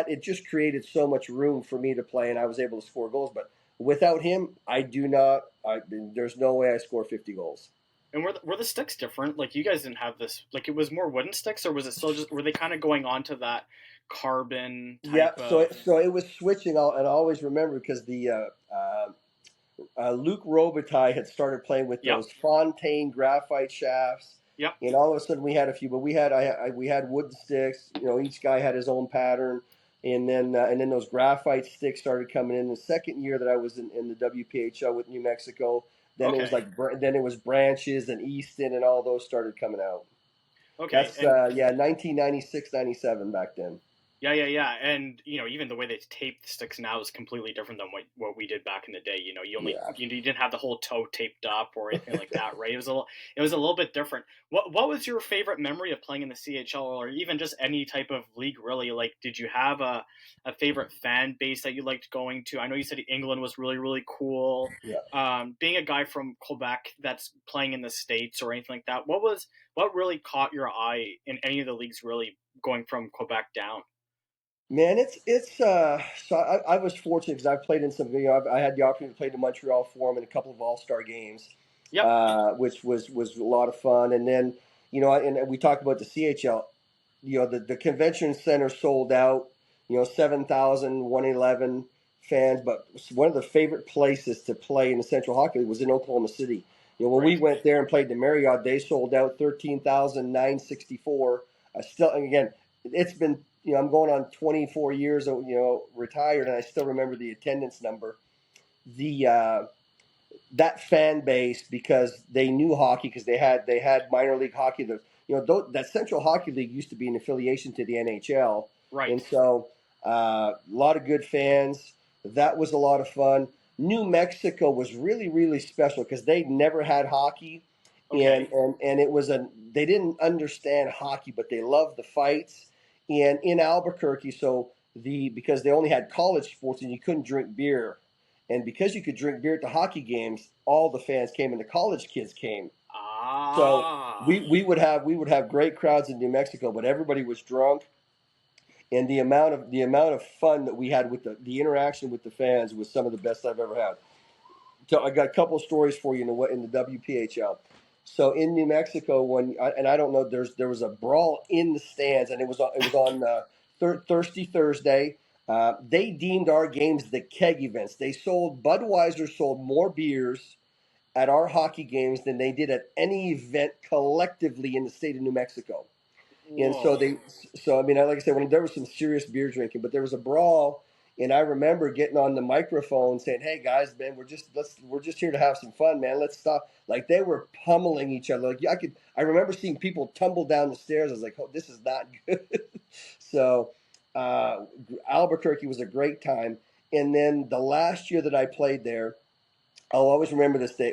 it just created so much room for me to play, and I was able to score goals. But without him, there's no way I score 50 goals. And were the sticks different? Like you guys didn't have this. Like it was more wooden sticks, or was it still just? Were they kind of going on to that carbon Yeah, type so of? it was switching. And I always remember because Luc Robitaille had started playing with Yep. those Fontaine graphite shafts, Yep. and all of a sudden we had a few, but we had wooden sticks. Each guy had his own pattern, and then those graphite sticks started coming in. The second year that I was in the WPHL with New Mexico, then it was Okay. then it was branches and Easton, and all those started coming out. Okay. That's And 1996, 97 back then. yeah, yeah, yeah. And even the way they tape the sticks now is completely different than what we did back in the day. Yeah. You didn't have the whole toe taped up or anything like that, right? It was a little bit different. What was your favorite memory of playing in the CHL or even just any type of league really? Like, did you have a favorite fan base that you liked going to? I know you said England was really really cool. Yeah. Being a guy from Quebec that's playing in the States or anything like that, what really caught your eye in any of the leagues really going from Quebec down? Man, it's so I was fortunate because I played in some. I had the opportunity to play in Montreal Forum in a couple of All-Star games, Yep. which was a lot of fun. And then and we talked about the CHL. The convention center sold out. 7,111 fans. But one of the favorite places to play in the Central Hockey League was in Oklahoma City. When we Right. went there and played the Marriott, they sold out 13,964. Still, and again, it's been I'm going on 24 years, retired, and I still remember the attendance number. The That fan base, because they knew hockey, because they had minor league hockey. That Central Hockey League used to be an affiliation to the NHL, and Right. so a lot of good fans. That was a lot of fun. New Mexico was really really special because they never had hockey, and Okay. and and it was they didn't understand hockey, but they loved the fights. And in Albuquerque, because they only had college sports and you couldn't drink beer, and because you could drink beer at the hockey games, all the fans came and the college kids came. So Ah. we would have great crowds in New Mexico, but everybody was drunk, and the amount of fun that we had with the interaction with the fans was some of the best I've ever had. So I got a couple of stories for you in the WPHL. So in New Mexico, and I don't know, there was a brawl in the stands, and it was on Thirsty Thursday. They deemed our games the keg events. Budweiser sold more beers at our hockey games than they did at any event collectively in the state of New Mexico. And so Whoa. I mean, like I said, when there was some serious beer drinking, but there was a brawl, and I remember getting on the microphone saying, "Hey guys, man, we're just here to have some fun, man. Let's stop." Like they were pummeling each other. Like I remember seeing people tumble down the stairs. I was like, "Oh, this is not good." So, uh, Albuquerque was a great time. And then the last year that I played there, I'll always remember this day.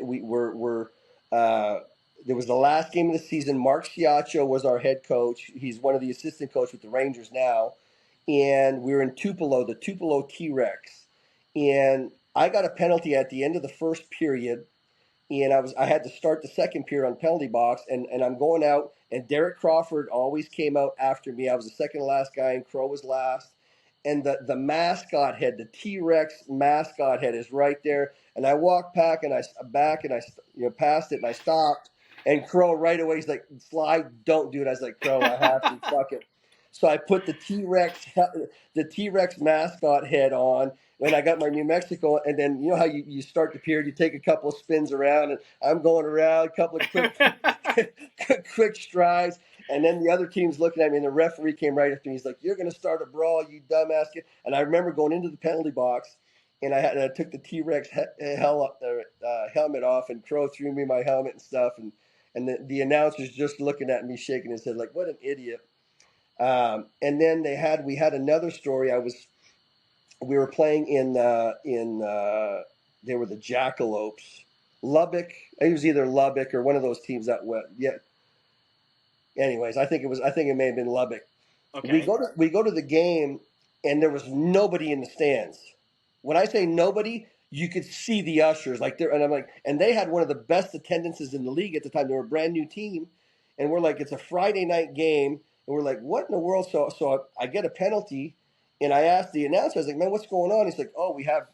Uh, there was the last game of the season. Mark Siaccio was our head coach. He's one of the assistant coach with the Rangers now. And we were in Tupelo, the Tupelo T-Rex. And I got a penalty at the end of the first period. And I had to start the second period on penalty box. And I'm going out. And Derek Crawford always came out after me. I was the second to last guy, and Crow was last. and the mascot head, the T-Rex mascot head, is right there. And I walked back and I past it, and I stopped. And Crow right away, he's like, "Sly, don't do it." I was like, "Crow, I have to, fuck it." So I put the T-Rex mascot head on, and I got my New Mexico. And then you know how you start the period, you take a couple of spins around, and I'm going around, a couple of quick strides. And then the other team's looking at me, and the referee came right up to me. He's like, "You're going to start a brawl, you dumbass kid." And I remember going into the penalty box, and I took the T-Rex helmet off, and Crow threw me my helmet and stuff. And the announcer's just looking at me, shaking his head like, "What an idiot." And then we had another story. We were playing in they were the Jackalopes, Lubbock. It was either Lubbock or one of those teams that went. Yeah. Anyways, I think it may have been Lubbock. Okay. We go to the game, and there was nobody in the stands. When I say nobody, you could see the ushers like there, and I'm like, and they had one of the best attendances in the league at the time. They were a brand new team, and we're like, it's a Friday night game, and we're like, what in the world? So I get a penalty, and I asked the announcer, I was like, "Man, what's going on?" He's like, "Oh, we have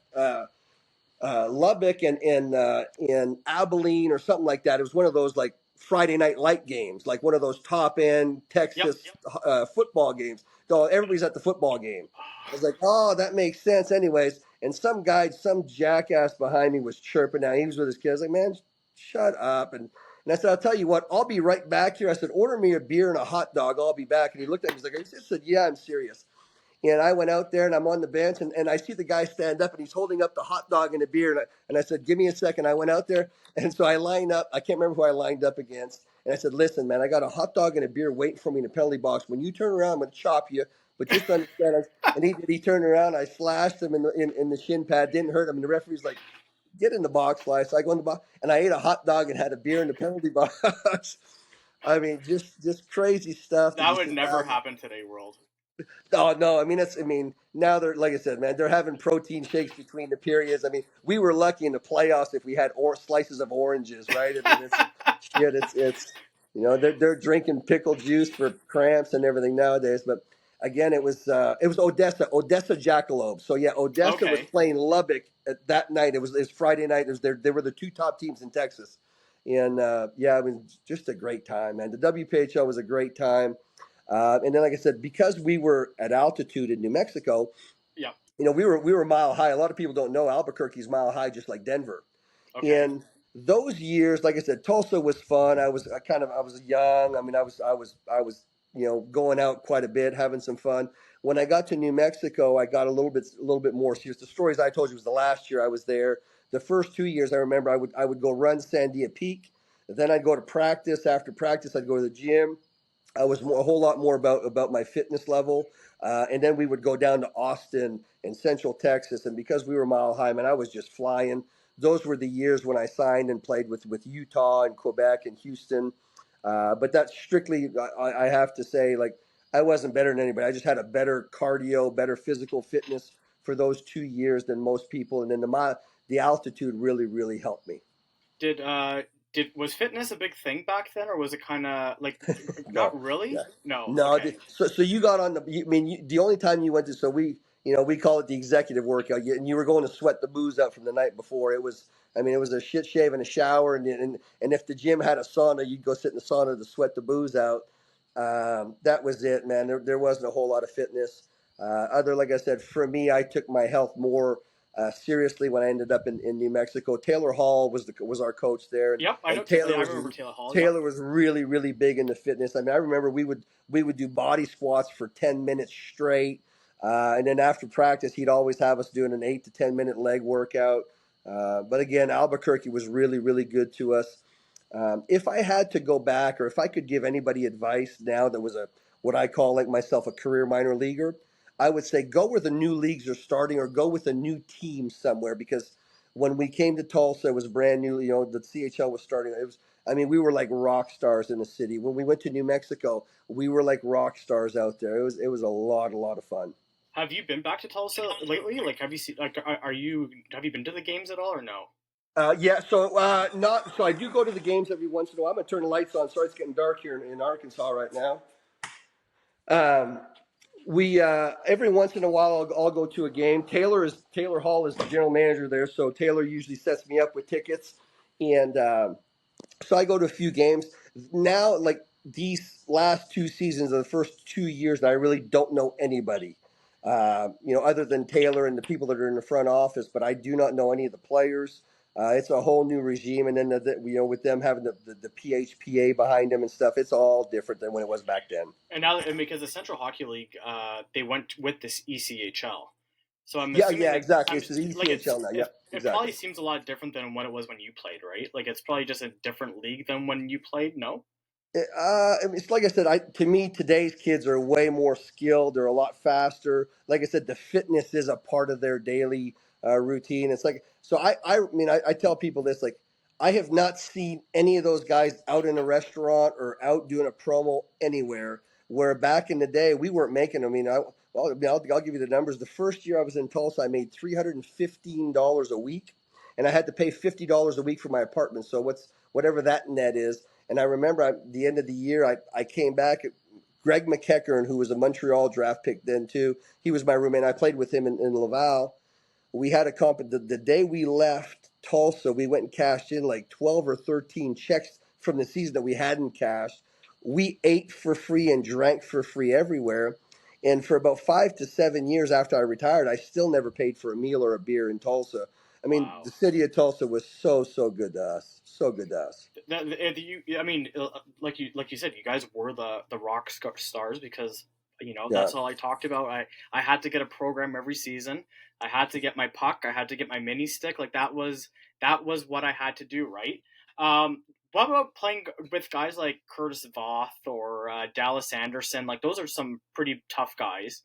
Lubbock and Abilene or something like that." It was one of those like Friday night light games, like one of those top end Yep. Texas football games. So everybody's at the football game. I was like, "Oh, that makes sense." Anyways, and some jackass behind me was chirping out. He was with his kids. I was like, "Man, shut up." And I said, "I'll tell you what, I'll be right back here." I said, "Order me a beer and a hot dog. I'll be back." And he looked at me. He's like, "Are you serious?" I said, "Yeah, I'm serious." And I went out there, and I'm on the bench, and I see the guy stand up, and he's holding up the hot dog and a beer. And I said, "Give me a second." I went out there, and so I lined up. I can't remember who I lined up against. And I said, "Listen, man, I got a hot dog and a beer waiting for me in the penalty box. When you turn around, I'm going to chop you. But just understand." And he turned around. I slashed him in the shin pad. Didn't hurt him. And the referee's like, "Get in the box, Sly." So I go in the box, and I ate a hot dog and had a beer in the penalty box. I mean, just crazy stuff that That you would think, never wow. happen today, world. Oh no, I mean now they're, like I said, man, they're having protein shakes between the periods. I mean, we were lucky in the playoffs if we had slices of oranges, right? I mean, it's they're drinking pickle juice for cramps and everything nowadays. But again, it was Odessa Jackalope. So yeah, Odessa was Okay. playing Lubbock at that night. It was Friday night. They were the two top teams in Texas, and yeah, it was just a great time, man. The WPHL was a great time. And then, like I said, because we were at altitude in New Mexico, Yep. we were mile high. A lot of people don't know Albuquerque's mile high, just like Denver. Okay. In those years, like I said, Tulsa was fun. I was young. I mean, I was going out quite a bit, having some fun. When I got to New Mexico, I got a little bit more serious. The stories I told you was the last year I was there. The first 2 years, I remember I would go run Sandia Peak. Then I'd go to practice. After practice, I'd go to the gym. I was a whole lot more about my fitness level, and then we would go down to Austin and Central Texas, and because we were mile high, man, I was just flying. Those were the years when I signed and played with Utah and Quebec and Houston. But that's strictly, I have to say, like I wasn't better than anybody. I just had a better cardio, better physical fitness for those 2 years than most people, and then the altitude really helped me. Did was fitness a big thing back then, or was it kind of like No, not really? yeah, No. no. Okay. So you got on the. The only time you went to, so we call it the executive workout, and you were going to sweat the booze out from the night before. It was a shit shave and a shower, and if the gym had a sauna, you'd go sit in the sauna to sweat the booze out. That was it, man. There wasn't a whole lot of fitness. Like I said, for me, I took my health more seriously when I ended up in New Mexico. Taylor Hall was our coach there, Yep. I know. and Yeah, I remember Taylor Hall. Yep. Taylor was really big into fitness. I mean, I remember we would do body squats for 10 minutes straight, and then after practice, he'd always have us doing an 8 to 10 minute leg workout. But again, Albuquerque was really good to us. If I had to go back, or if I could give anybody advice now that was what I call like myself a career minor leaguer, I would say go where the new leagues are starting, or go with a new team somewhere, because when we came to Tulsa, it was brand new. The CHL was starting. We were like rock stars in the city. When we went to New Mexico, we were like rock stars out there. It was a lot of fun. Have you been back to Tulsa lately? Like, have you seen? Like, are you? Have you been to the games at all, or no? Yeah, so not so. I do go to the games every once in a while. I'm gonna turn the lights on. Sorry, it's getting dark here in Arkansas right now. Um, We every once in a while I'll go to a game. Taylor Hall is the general manager there, so Taylor usually sets me up with tickets, and so I go to a few games now. Like these last two seasons, of the first 2 years, and I really don't know anybody, other than Taylor and the people that are in the front office. But I do not know any of the players. It's a whole new regime, and then with them having the PHPA behind them and stuff, it's all different than when it was back then. And now, and because the Central Hockey League, they went with this ECHL, so I'm Yeah, assuming yeah, like exactly. I'm It's the like ECHL now. Yeah, it probably exactly. seems a lot different than what it was when you played, right? Like it's probably just a different league than when you played. No. I mean, it's like I said. To me, today's kids are way more skilled. They're a lot faster. Like I said, the fitness is a part of their daily routine. It's like so. I tell people this. Like, I have not seen any of those guys out in a restaurant or out doing a promo anywhere. Where back in the day, we weren't making. I'll give you the numbers. The first year I was in Tulsa, I made $315 a week, and I had to pay $50 a week for my apartment. So whatever that net is. And I remember at the end of the year, I came back. Greg McEachern, who was a Montreal draft pick then too, he was my roommate. I played with him in Laval. We had a the day we left Tulsa, we went and cashed in like 12 or 13 checks from the season that we hadn't cashed. We ate for free and drank for free everywhere. And for about 5 to 7 years after I retired, I still never paid for a meal or a beer in Tulsa. I mean, Wow. the city of Tulsa was so good to us. So good to us. I mean, like you said, you guys were the stars because Yeah. that's all I talked about. I had to get a program every season. I had to get my puck. I had to get my mini stick. Like that was what I had to do, right? What about playing with guys like Curtis Voth or Dallas Anderson? Like those are some pretty tough guys.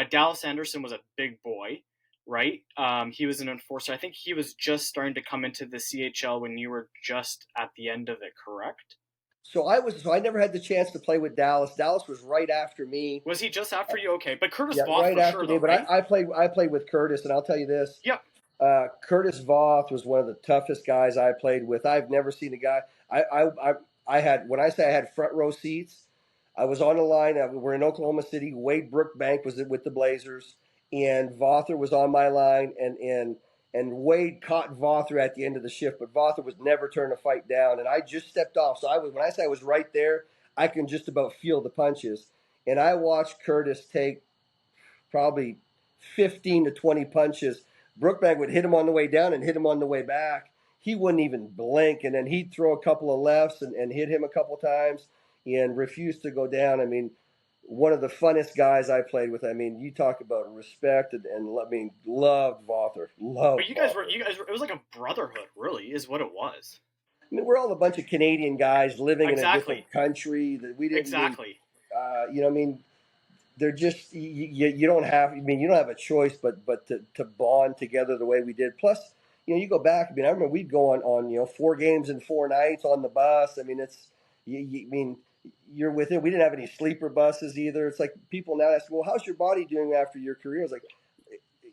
Dallas Anderson was a big boy, right? He was an enforcer. I think he was just starting to come into the CHL when you were just at the end of it, correct? So I never had the chance to play with Dallas. Dallas was right after me. Was he just after you? Okay, but Curtis Yeah, Voth right for after sure, me. though, But right? I played with Curtis, and I'll tell you this: Yep. Curtis Voth was one of the toughest guys I played with. I've never seen a guy. I had when I say I had front row seats. I was on the line. We're in Oklahoma City. Wade Brookbank was with the Blazers, and Vother was on my line, and Wade caught Vother at the end of the shift, but Vother was never turning a fight down, and I just stepped off. So when I say I was right there, I can just about feel the punches, and I watched Curtis take probably 15 to 20 punches. Brookbank would hit him on the way down and hit him on the way back. He wouldn't even blink, and then he'd throw a couple of lefts and hit him a couple of times and refuse to go down. I mean, one of the funnest guys I played with. I mean, you talk about respect and I mean, loved Vother. But Loved you guys Vother. it was like a brotherhood, really, is what it was. I mean, we're all a bunch of Canadian guys living in a different Exactly. country that we didn't, I mean, Exactly. I mean, they're just you don't have. I mean, you don't have a choice but to bond together the way we did. Plus, you go back. I mean, I remember we'd go on 4 games in 4 nights on the bus. I mean, I mean, you're with it. We didn't have any sleeper buses either. It's like people now ask, well, how's your body doing after your career? It's like,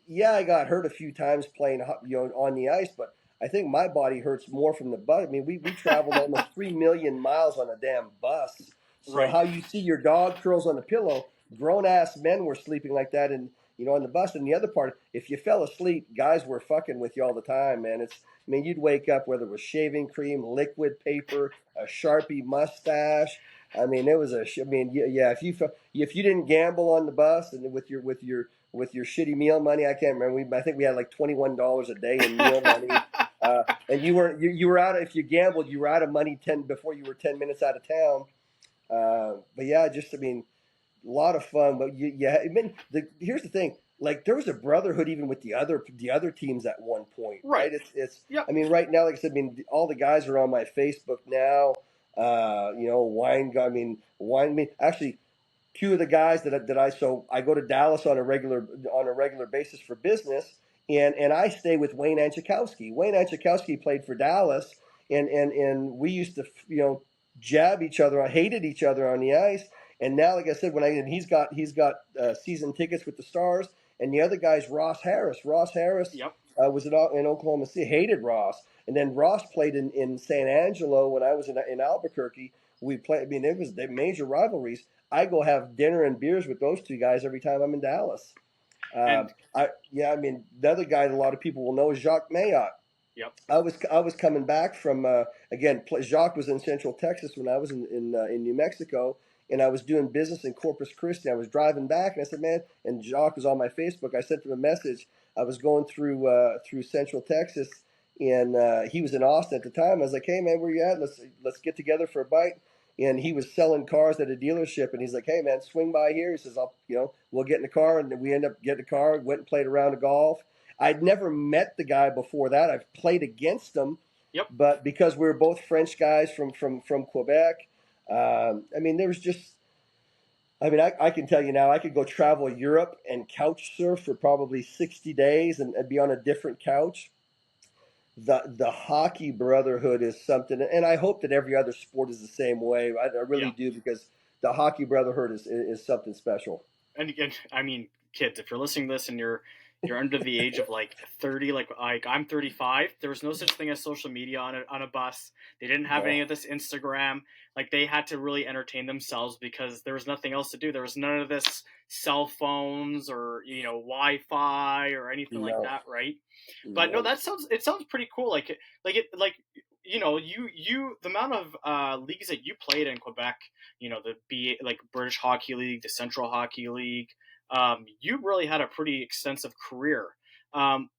yeah, I got hurt a few times playing on the ice, but I think my body hurts more from the bus. I mean, we traveled almost 3 million miles on a damn bus. So Right. how you see your dog curls on the pillow, grown ass men were sleeping like that, and on the bus. And the other part, if you fell asleep, guys were fucking with you all the time, man. I mean, you'd wake up whether it was shaving cream, liquid paper, a Sharpie mustache. I mean, it was I mean, yeah. If you didn't gamble on the bus and with your shitty meal money. I can't remember. I think we had like $21 a day in meal money. And you were out. If you gambled, you were out of money before you were 10 minutes out of town. But yeah, just I mean, a lot of fun. But yeah, I mean, here's the thing. Like there was a brotherhood even with the other teams at one point, Right. right? It's. Yep. I mean, right now, like I said, I mean, all the guys are on my Facebook now. Wine. I mean, actually, two of the guys so I go to Dallas on a regular basis for business, and I stay with Wayne Anchikowski. Wayne Anchikowski played for Dallas, and we used to jab each other. I hated each other on the ice, and now like I said, and he's got season tickets with the Stars, and the other guy's Ross Harris. Ross Harris Yep. was in Oklahoma City. Hated Ross, and then Ross played in San Angelo when I was in Albuquerque. We played. I mean, it was the major rivalries. I go have dinner and beers with those two guys every time I'm in Dallas. And I mean, the other guy that a lot of people will know is Jacques Mayotte. yep, I was coming back from again. Jacques was in Central Texas when I was in New Mexico, and I was doing business in Corpus Christi. I was driving back, and I said, "Man," and Jacques was on my Facebook. I sent him a message. I was going through Central Texas, and he was in Austin at the time. I was like, "Hey, man, where you at? Let's get together for a bite." And he was selling cars at a dealership, and he's like, "Hey, man, swing by here." He says, we'll get in the car," and we end up getting the car. Went and played a round of golf. I'd never met the guy before that. I've played against him, yep, but because we were both French guys from Quebec, I mean, there was just. I mean, I can tell you now, I could go travel Europe and couch surf for probably 60 days and be on a different couch. The hockey brotherhood is something, and I hope that every other sport is the same way. I really yeah. do, because the hockey brotherhood is something special. And again, I mean, kids, if you're listening to this and you're under the age of like 30, like I'm 35, there was no such thing as social media on a bus. They didn't have any No, of this Instagram. Like they had to really entertain themselves because there was nothing else to do. There was none of this cell phones or Wi-Fi or anything like no, that, right? But no, no. it sounds pretty cool. You the amount of leagues that you played in Quebec, the like British Hockey League, the Central Hockey League, you really had a pretty extensive career. Um,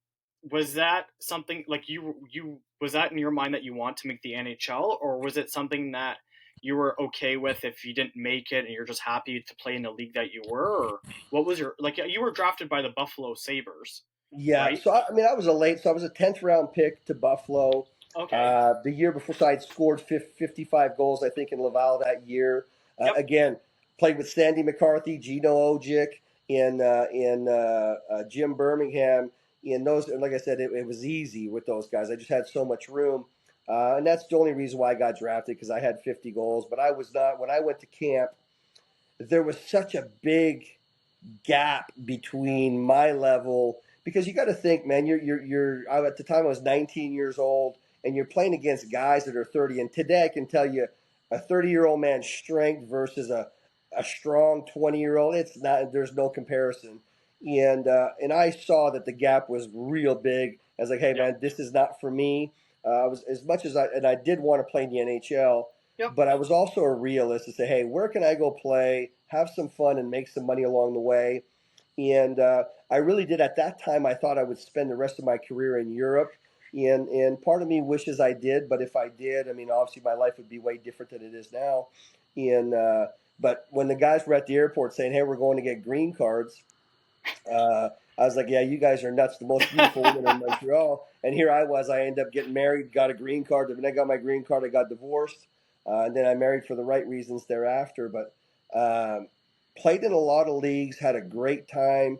was that something like you was that in your mind that you want to make the NHL, or was it something that you were okay with if you didn't make it and you're just happy to play in the league that you were? Or what was your like? You were drafted by the Buffalo Sabres, Yeah, right? so I mean, I was a 10th round pick to Buffalo Okay. the year before. So I'd scored 55 goals, I think, in Laval that year. Yep. Again, played with Sandy McCarthy, Gino Ojic, in Jim Birmingham. In those, and like I said, it was easy with those guys. I just had so much room, and that's the only reason why I got drafted, because I had 50 goals. But I was not when I went to camp. There was such a big gap between my level, because you got to think, man, at the time I was 19 years old, and you're playing against guys that are 30. And today I can tell you, a 30-year-old man's strength versus a strong 20-year-old, it's not. There's no comparison. And I saw that the gap was real big. I was like, hey, Yep. man, this is not for me. I was, as much as I did want to play in the NHL, Yep. but I was also a realist to say, hey, where can I go play, have some fun, and make some money along the way? And I really did. At that time, I thought I would spend the rest of my career in Europe. And part of me wishes I did, but if I did, I mean, obviously my life would be way different than it is now. And but when the guys were at the airport saying, hey, we're going to get green cards, I was like, yeah, you guys are nuts. The most beautiful women in Montreal. And here I was. I ended up getting married, got a green card. When I got my green card, I got divorced. And then I married for the right reasons thereafter. But played in a lot of leagues, had a great time.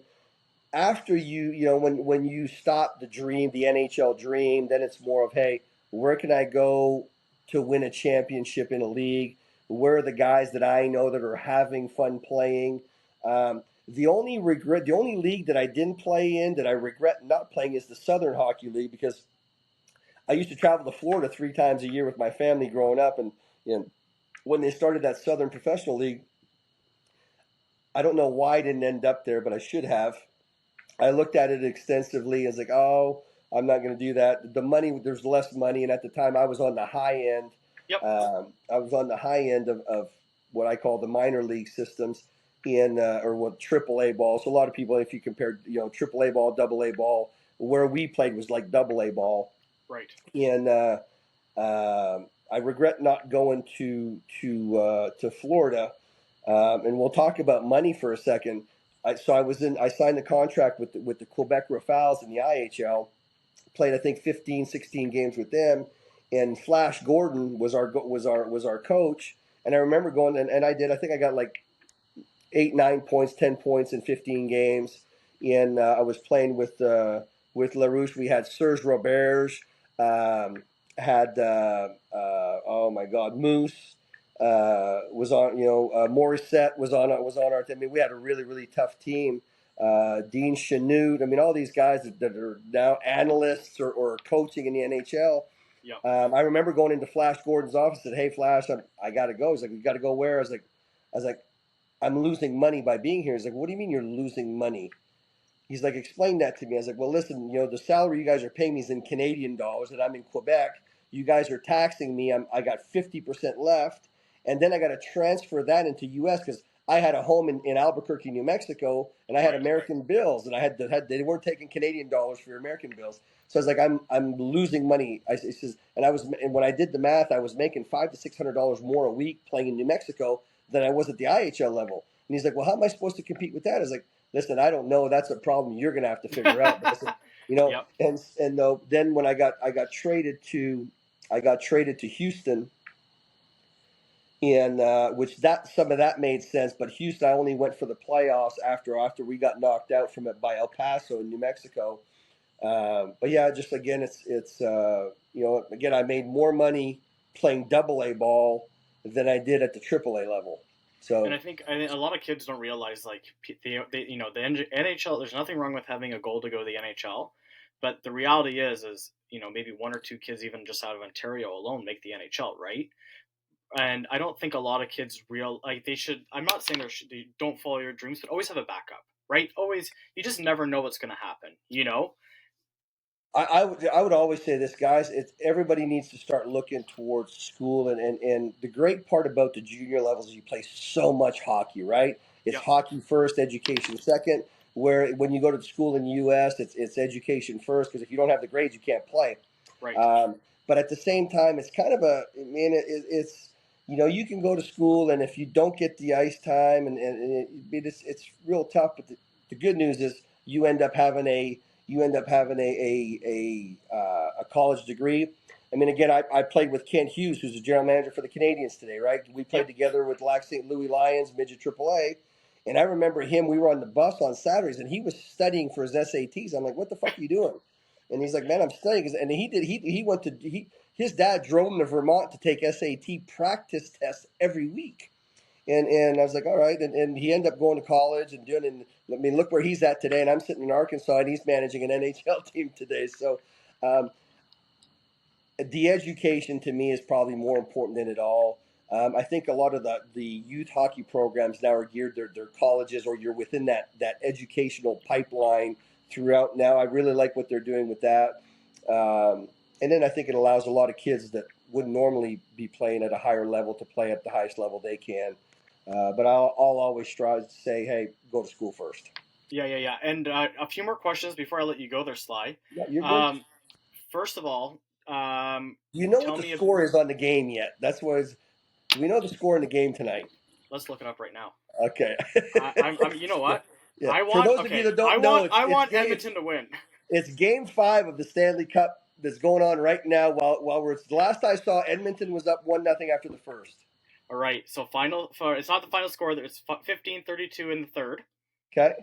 After when you stop the dream, the NHL dream, then it's more of, hey, where can I go to win a championship in a league? Where are the guys that I know that are having fun playing? The only league that I didn't play in that I regret not playing is the Southern Hockey League, because I used to travel to Florida 3 times a year with my family growing up, and when they started that Southern Professional League, I don't know why I didn't end up there, but I should have. I looked at it extensively. I was like, oh, I'm not going to do that. The money, there's less money, and at the time, I was on the high end. Yep. I was on the high end of what I call the minor league systems or what triple A ball. So a lot of people, if you compare, triple A ball, double A ball, where we played was like double A ball. Right. And I regret not going to Florida. And we'll talk about money for a second. I signed the contract with the Quebec Rafales in the IHL. Played, I think, 15, 16 games with them, and Flash Gordon was our coach. And I remember going, and I think I got like 8, 9 points, 10 points in 15 games. And I was playing with LaRouche. We had Serge Roberge, had oh my God, Moose was on. Morissette was on our team. I mean, we had a really, really tough team. Dean Chanute. I mean, all these guys that are now analysts or coaching in the NHL. Yep. I remember going into Flash Gordon's office and said, "Hey, Flash, I got to go." He's like, "You got to go where?" I was like, I'm losing money by being here. He's like, what do you mean you're losing money? He's like, explain that to me. I was like, well, listen, the salary you guys are paying me is in Canadian dollars, and I'm in Quebec. You guys are taxing me. I got 50% left, and then I got to transfer that into U.S. because I had a home in Albuquerque, New Mexico, and I had Right. American bills, and they weren't taking Canadian dollars for your American bills. So I was like, I'm losing money. He says, and when I did the math, I was making $500 to $600 more a week playing in New Mexico than I was at the IHL level. And he's like, well, how am I supposed to compete with that? I was like, listen, I don't know. That's a problem you're going to have to figure out. But I said, Yep. then when I got traded to Houston, and which that some of that made sense. But Houston, I only went for the playoffs after we got knocked out from it by El Paso in New Mexico. But yeah, just again, it's again, I made more money playing Double A ball than I did at the Triple A level. And So I think a lot of kids don't realize like the NHL. There's nothing wrong with having a goal to go to the NHL, but the reality is maybe one or two kids even just out of Ontario alone make the NHL, right? And I don't think a lot of kids they should. I'm not saying they don't follow your dreams, but always have a backup, right? Always, you just never know what's going to happen, you know. I would always say this, guys. It's everybody needs to start looking towards school, and the great part about the junior levels is you play so much hockey, right? It's Yep. hockey first, education second. Where when you go to school in the U.S., it's education first because if you don't have the grades, you can't play. Right. Um, but at the same time, it's kind of it's you can go to school, and if you don't get the ice time, it's real tough. But the good news is you end up having a college degree. I mean, again, I played with Kent Hughes, who's the general manager for the Canadians today, right? We played Yep. together with Lac St. Louis Lions, midget AAA. And I remember him, we were on the bus on Saturdays, and he was studying for his SATs. I'm like, what the fuck are you doing? And he's like, man, I'm studying. And his dad drove him to Vermont to take SAT practice tests every week. And I was like, all right. And he ended up going to college and doing. And I mean, look where he's at today. And I'm sitting in Arkansas, and he's managing an NHL team today. So, the education to me is probably more important than it all. I think a lot of the youth hockey programs now are geared their colleges, or you're within that educational pipeline throughout. Now, I really like what they're doing with that. And then I think it allows a lot of kids that wouldn't normally be playing at a higher level to play at the highest level they can. But I'll always strive to say, hey, go to school first. Yeah. And a few more questions before I let you go there, Sly. Yeah, you're good. Um, First of all, Do you know what tell the me. score is on the game yet? Do we know the score in the game tonight? Let's look it up right now. Okay. I'm. You know Yeah. what? Yeah. For those of you Okay. that don't know, I want Edmonton to win. it's game 5 of the Stanley Cup that's going on right now. While we're the last I saw, Edmonton was up 1-0 after the first. All right. So it's not the final score. It's 15-32 in the third. Okay.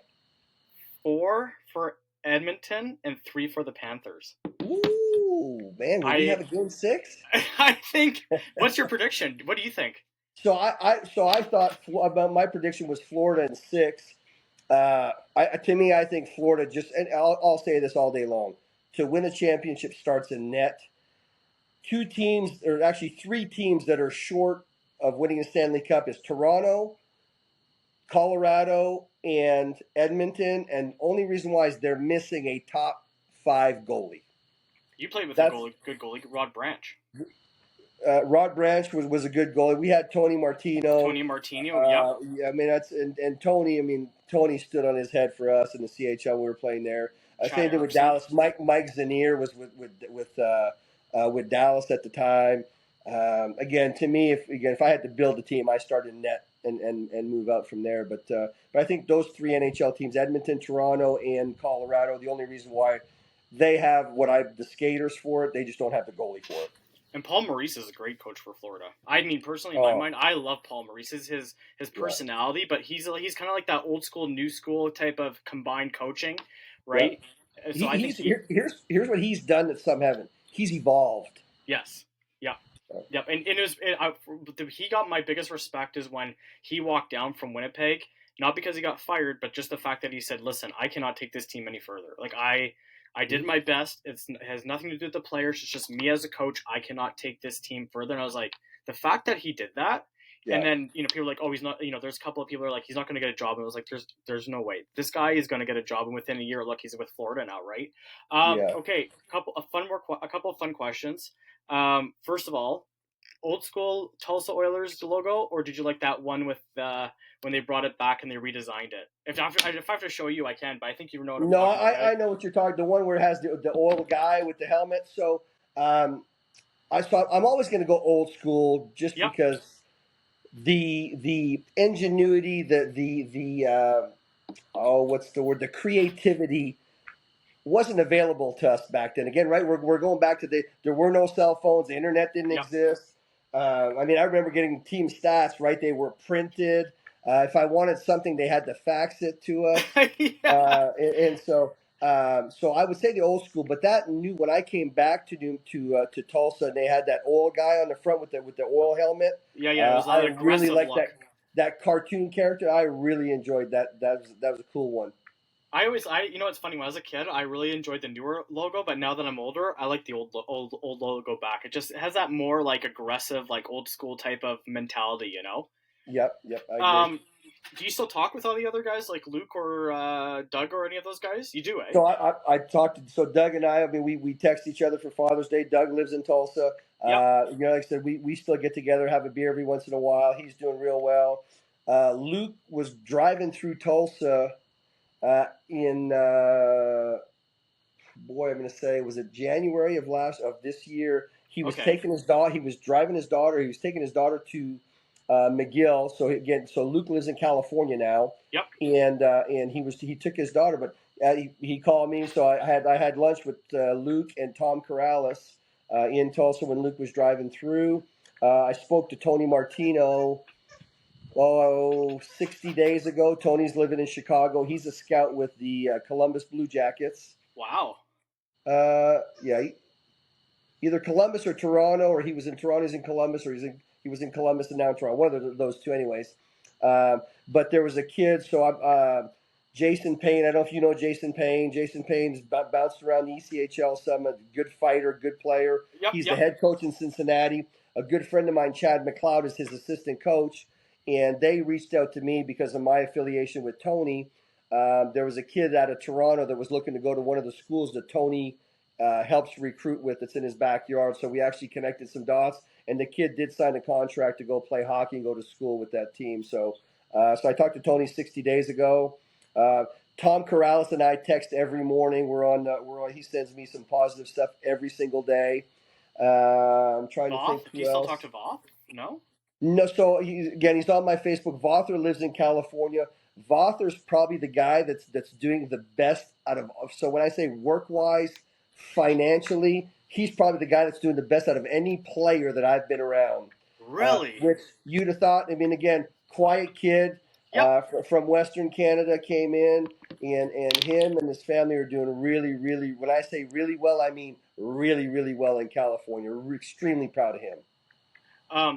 4 for Edmonton and 3 for the Panthers. Ooh, man, will we have a game 6? I think. What's your prediction? What do you think? So I thought my prediction was Florida in 6. To me, I think Florida and I'll say this all day long. To win a championship starts in net. 2 teams, or actually 3 teams that are short of winning a Stanley Cup is Toronto, Colorado, and Edmonton. And only reason why is they're missing a top 5 goalie. You played with a good goalie, Rod Branch. Rod Branch was a good goalie. We had Tony Martino. Yeah. Yeah, I mean and Tony. I mean Tony stood on his head for us in the CHL. We were playing there. Same thing with Dallas. Mike Zanier was with Dallas at the time. Again, to me, if I had to build a team, I start in net and move out from there. But I think those 3 NHL teams, Edmonton, Toronto, and Colorado, the only reason why they have the skaters for it, they just don't have the goalie for it. And Paul Maurice is a great coach for Florida. I mean, personally, in my mind, I love Paul Maurice. His personality, but he's kind of like that old school, new school type of combined coaching, right? Yeah. So I think here's what he's done that some haven't. He's evolved. Yes. Yeah. Yep. And he got my biggest respect is when he walked down from Winnipeg, not because he got fired, but just the fact that he said, "Listen, I cannot take this team any further. Like I did my best. It has nothing to do with the players. It's just me as a coach. I cannot take this team further." And I was like, the fact that he did that And Yeah. then, people are like, oh, he's not, there's a couple of people who are like, he's not going to get a job. And I was like, there's no way. This guy is going to get a job. And within a year, look, he's with Florida now, right? Yeah. Okay, a couple of fun questions. First of all, old school Tulsa Oilers logo, or did you like that one with when they brought it back and they redesigned it? If I have to show you, I can, but I think you know what I'm No, talking about, I right? know what you're talking. The one where it has the oil guy with the helmet. So um, I'm always going to go old school just Yep. because the ingenuity, the what's the word? The creativity wasn't available to us back then. Again, right? We're going back to there were no cell phones. The internet didn't Yep. exist. I mean, I remember getting team stats. Right? They were printed. If I wanted something, they had to fax it to us. Yeah. And so, so I would say the old school. But that new when I came back to Tulsa, and they had that oil guy on the front with the oil helmet. Yeah, yeah. It was I an really aggressive liked look. that cartoon character. I really enjoyed that. That was a cool one. It's funny. When I was a kid, I really enjoyed the newer logo, but now that I'm older, I like the old logo back. It has that more like aggressive, like old school type of mentality. Yep, I agree. Do you still talk with all the other guys, like Luke or Doug or any of those guys? You do, eh? So I talked to so Doug and I mean we text each other for Father's Day. Doug lives in Tulsa. Yep. Like I said, we still get together, have a beer every once in a while. He's doing real well. Luke was driving through Tulsa in boy, I'm going to say, was it January of this year? He was Okay. taking his daughter. He was driving his daughter. He was taking his daughter to McGill. So Luke lives in California now, Yep. and he took his daughter, but he called me. So I had lunch with Luke and Tom Corrales in Tulsa when Luke was driving through. I spoke to Tony Martino. 60 days ago. Tony's living in Chicago. He's a scout with the Columbus Blue Jackets. Wow. Yeah, either Columbus or Toronto, or he was in Toronto, he's in Columbus, or he was in Columbus and now in Toronto. One of those two, anyways. But there was a kid, so I'm Jason Payne. I don't know if you know Jason Payne. Jason Payne's bounced around the ECHL some, a good fighter, good player. Yep. He's the Yep. head coach in Cincinnati. A good friend of mine, Chad McLeod, is his assistant coach, and they reached out to me because of my affiliation with Tony. There was a kid out of Toronto that was looking to go to one of the schools that Tony helps recruit with that's in his backyard. So we actually connected some dots, and the kid did sign a contract to go play hockey and go to school with that team. So I talked to Tony 60 days ago. Uh, Tom Corrales and I text every morning. We're on. He sends me some positive stuff every single day. I'm trying to think Voth? Do you who still else. talk to Voth? No. No, so he's on my Facebook. Vother lives in California. Vother's probably the guy that's doing the best out of. So when I say work wise, financially, he's probably the guy that's doing the best out of any player that I've been around. Really? Which you'd have thought. I mean, again, quiet kid Yep. from Western Canada came in, and him and his family are doing really, really. When I say really well, I mean really, really well in California. We're extremely proud of him.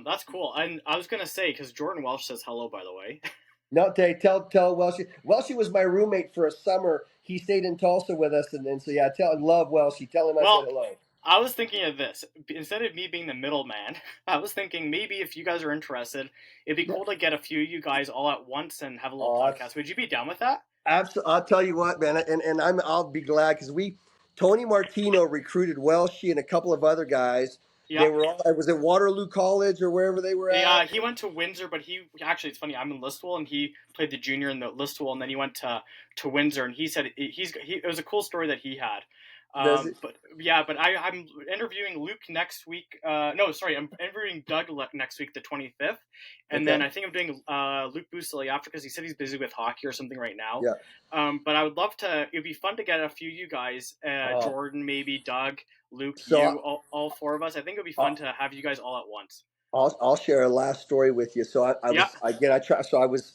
That's cool. And I was gonna say because Jordan Welsh says hello, by the way. No, tell Welshie. Welshie was my roommate for a summer. He stayed in Tulsa with us, and so yeah, tell and love Welshie. Tell him I said Well, hello. I was thinking of this. Instead of me being the middleman, I was thinking maybe if you guys are interested, it'd be Yeah. cool to get a few of you guys all at once and have a little Oh, podcast. Would you be down with that? absolutely. I'll tell you what, man, and I'll be glad because Tony Martino recruited Welshie and a couple of other guys. They Yeah. were all. Was it Waterloo College or wherever they were Yeah, at? he went to Windsor, but he actually it's funny. I'm in Listowel, and he played the junior in the Listowel, and then he went to Windsor, and he said it was a cool story that he had. Does it? But yeah, but I'm interviewing Luke next week. No, sorry, I'm interviewing Doug next week, the 25th, and then Okay. I think I'm doing Luke Boosely after because he said he's busy with hockey or something right now. Yeah. But I would love to. It'd be fun to get a few of you guys, Uh, Jordan, maybe Doug, Luke, so you, all four of us. I think it'd be I, fun to have you guys all at once. I'll share a last story with you. So I Yeah. was again I try. So I was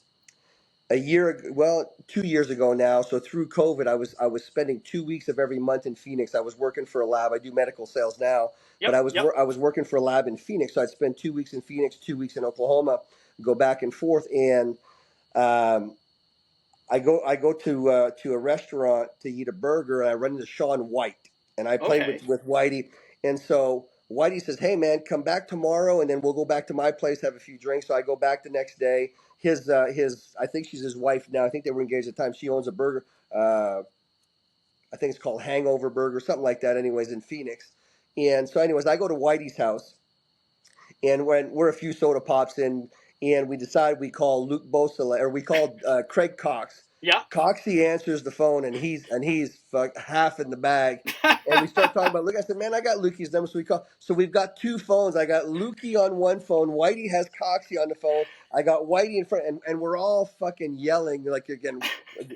a year well 2 years ago now. So through COVID, I was spending 2 weeks of every month in Phoenix. I was working for a lab. I do medical sales now, but Yep. Yep. I was working for a lab in Phoenix. So I'd spend 2 weeks in Phoenix, 2 weeks in Oklahoma, go back and forth, and um, I go to a restaurant to eat a burger, and I run into Sean White, and I play Okay. with Whitey, and so Whitey says, "Hey man, come back tomorrow, and then we'll go back to my place, have a few drinks." So I go back the next day. His I think she's his wife now. I think they were engaged at the time. She owns a burger. I think it's called Hangover Burger, something like that. Anyways, in Phoenix. And so, anyways, I go to Whitey's house, and when we're a few soda pops in, and we decide we call Luke Bosele, or we called Craig Cox. Yeah. Coxie answers the phone, and he's half in the bag. And we start talking about Luke. I said, "Man, I got Lukey's number." So we call. So we've got two phones. I got Lukey on one phone. Whitey has Coxie on the phone. I got Whitey in front, and we're all fucking yelling like, again,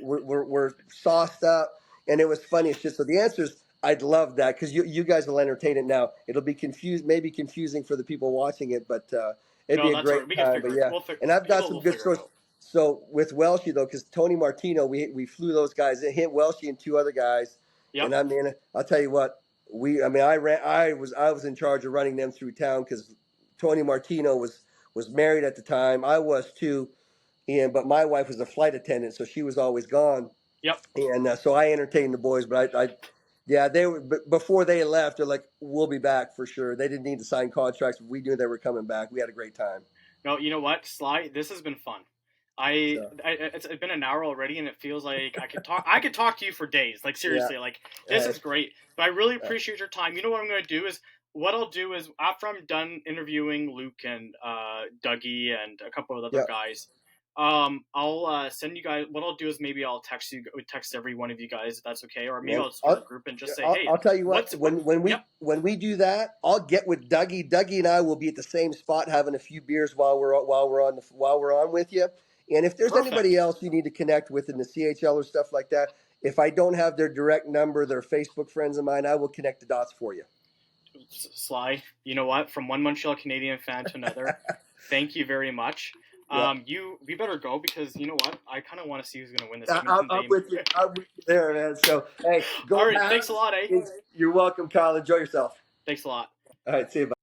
we're sauced up, and it was funny as shit. So the answers, I'd love that, because you guys will entertain it now. It'll be maybe confusing for the people watching it, but it'd No, be a that's all great right. We can time. But figure it. yeah, and I've got People some will good figure it stories. out. So with Welshie though, because Tony Martino, we flew those guys in, hit Welshie and two other guys, Yep. and I mean, I'll tell you what, I was in charge of running them through town, because Tony Martino was married at the time. I was too, but my wife was a flight attendant, so she was always gone, Yep. and so I entertained the boys. But yeah, they were, before they left, they're like, "We'll be back for sure." They didn't need to sign contracts. We knew they were coming back. We had a great time. No, you know what, Sly? This has been fun. So It's been an hour already, and it feels like I could talk. I could talk to you for days. Like yeah, seriously, like this is great. But I really uh, appreciate your time. You know what I'm going to do is what I'll do is after I'm done interviewing Luke and Dougie and a couple of other yeah. guys, I'll send you guys. What I'll do is maybe I'll text every one of you guys if that's okay, or maybe Man, I'll start a group and just say, hey, I'll tell you what. what's what? Yep, When we do that, I'll get with Dougie. Dougie and I will be at the same spot having a few beers while we're on with you. And if there's anybody perfect. else you need to connect with in the CHL or stuff like that, if I don't have their direct number, they're Facebook friends of mine, I will connect the dots for you. Sly, you know what? From one Montreal Canadian fan to another, thank you very much. Yeah, We better go because you know what? I kind of want to see who's going to win this Edmonton I'm game. with you. I'm with you there, man. So hey, All go right, thanks a Habs. lot, eh? You're welcome, Kyle. Enjoy yourself. Thanks a lot. All right, see you. Bye.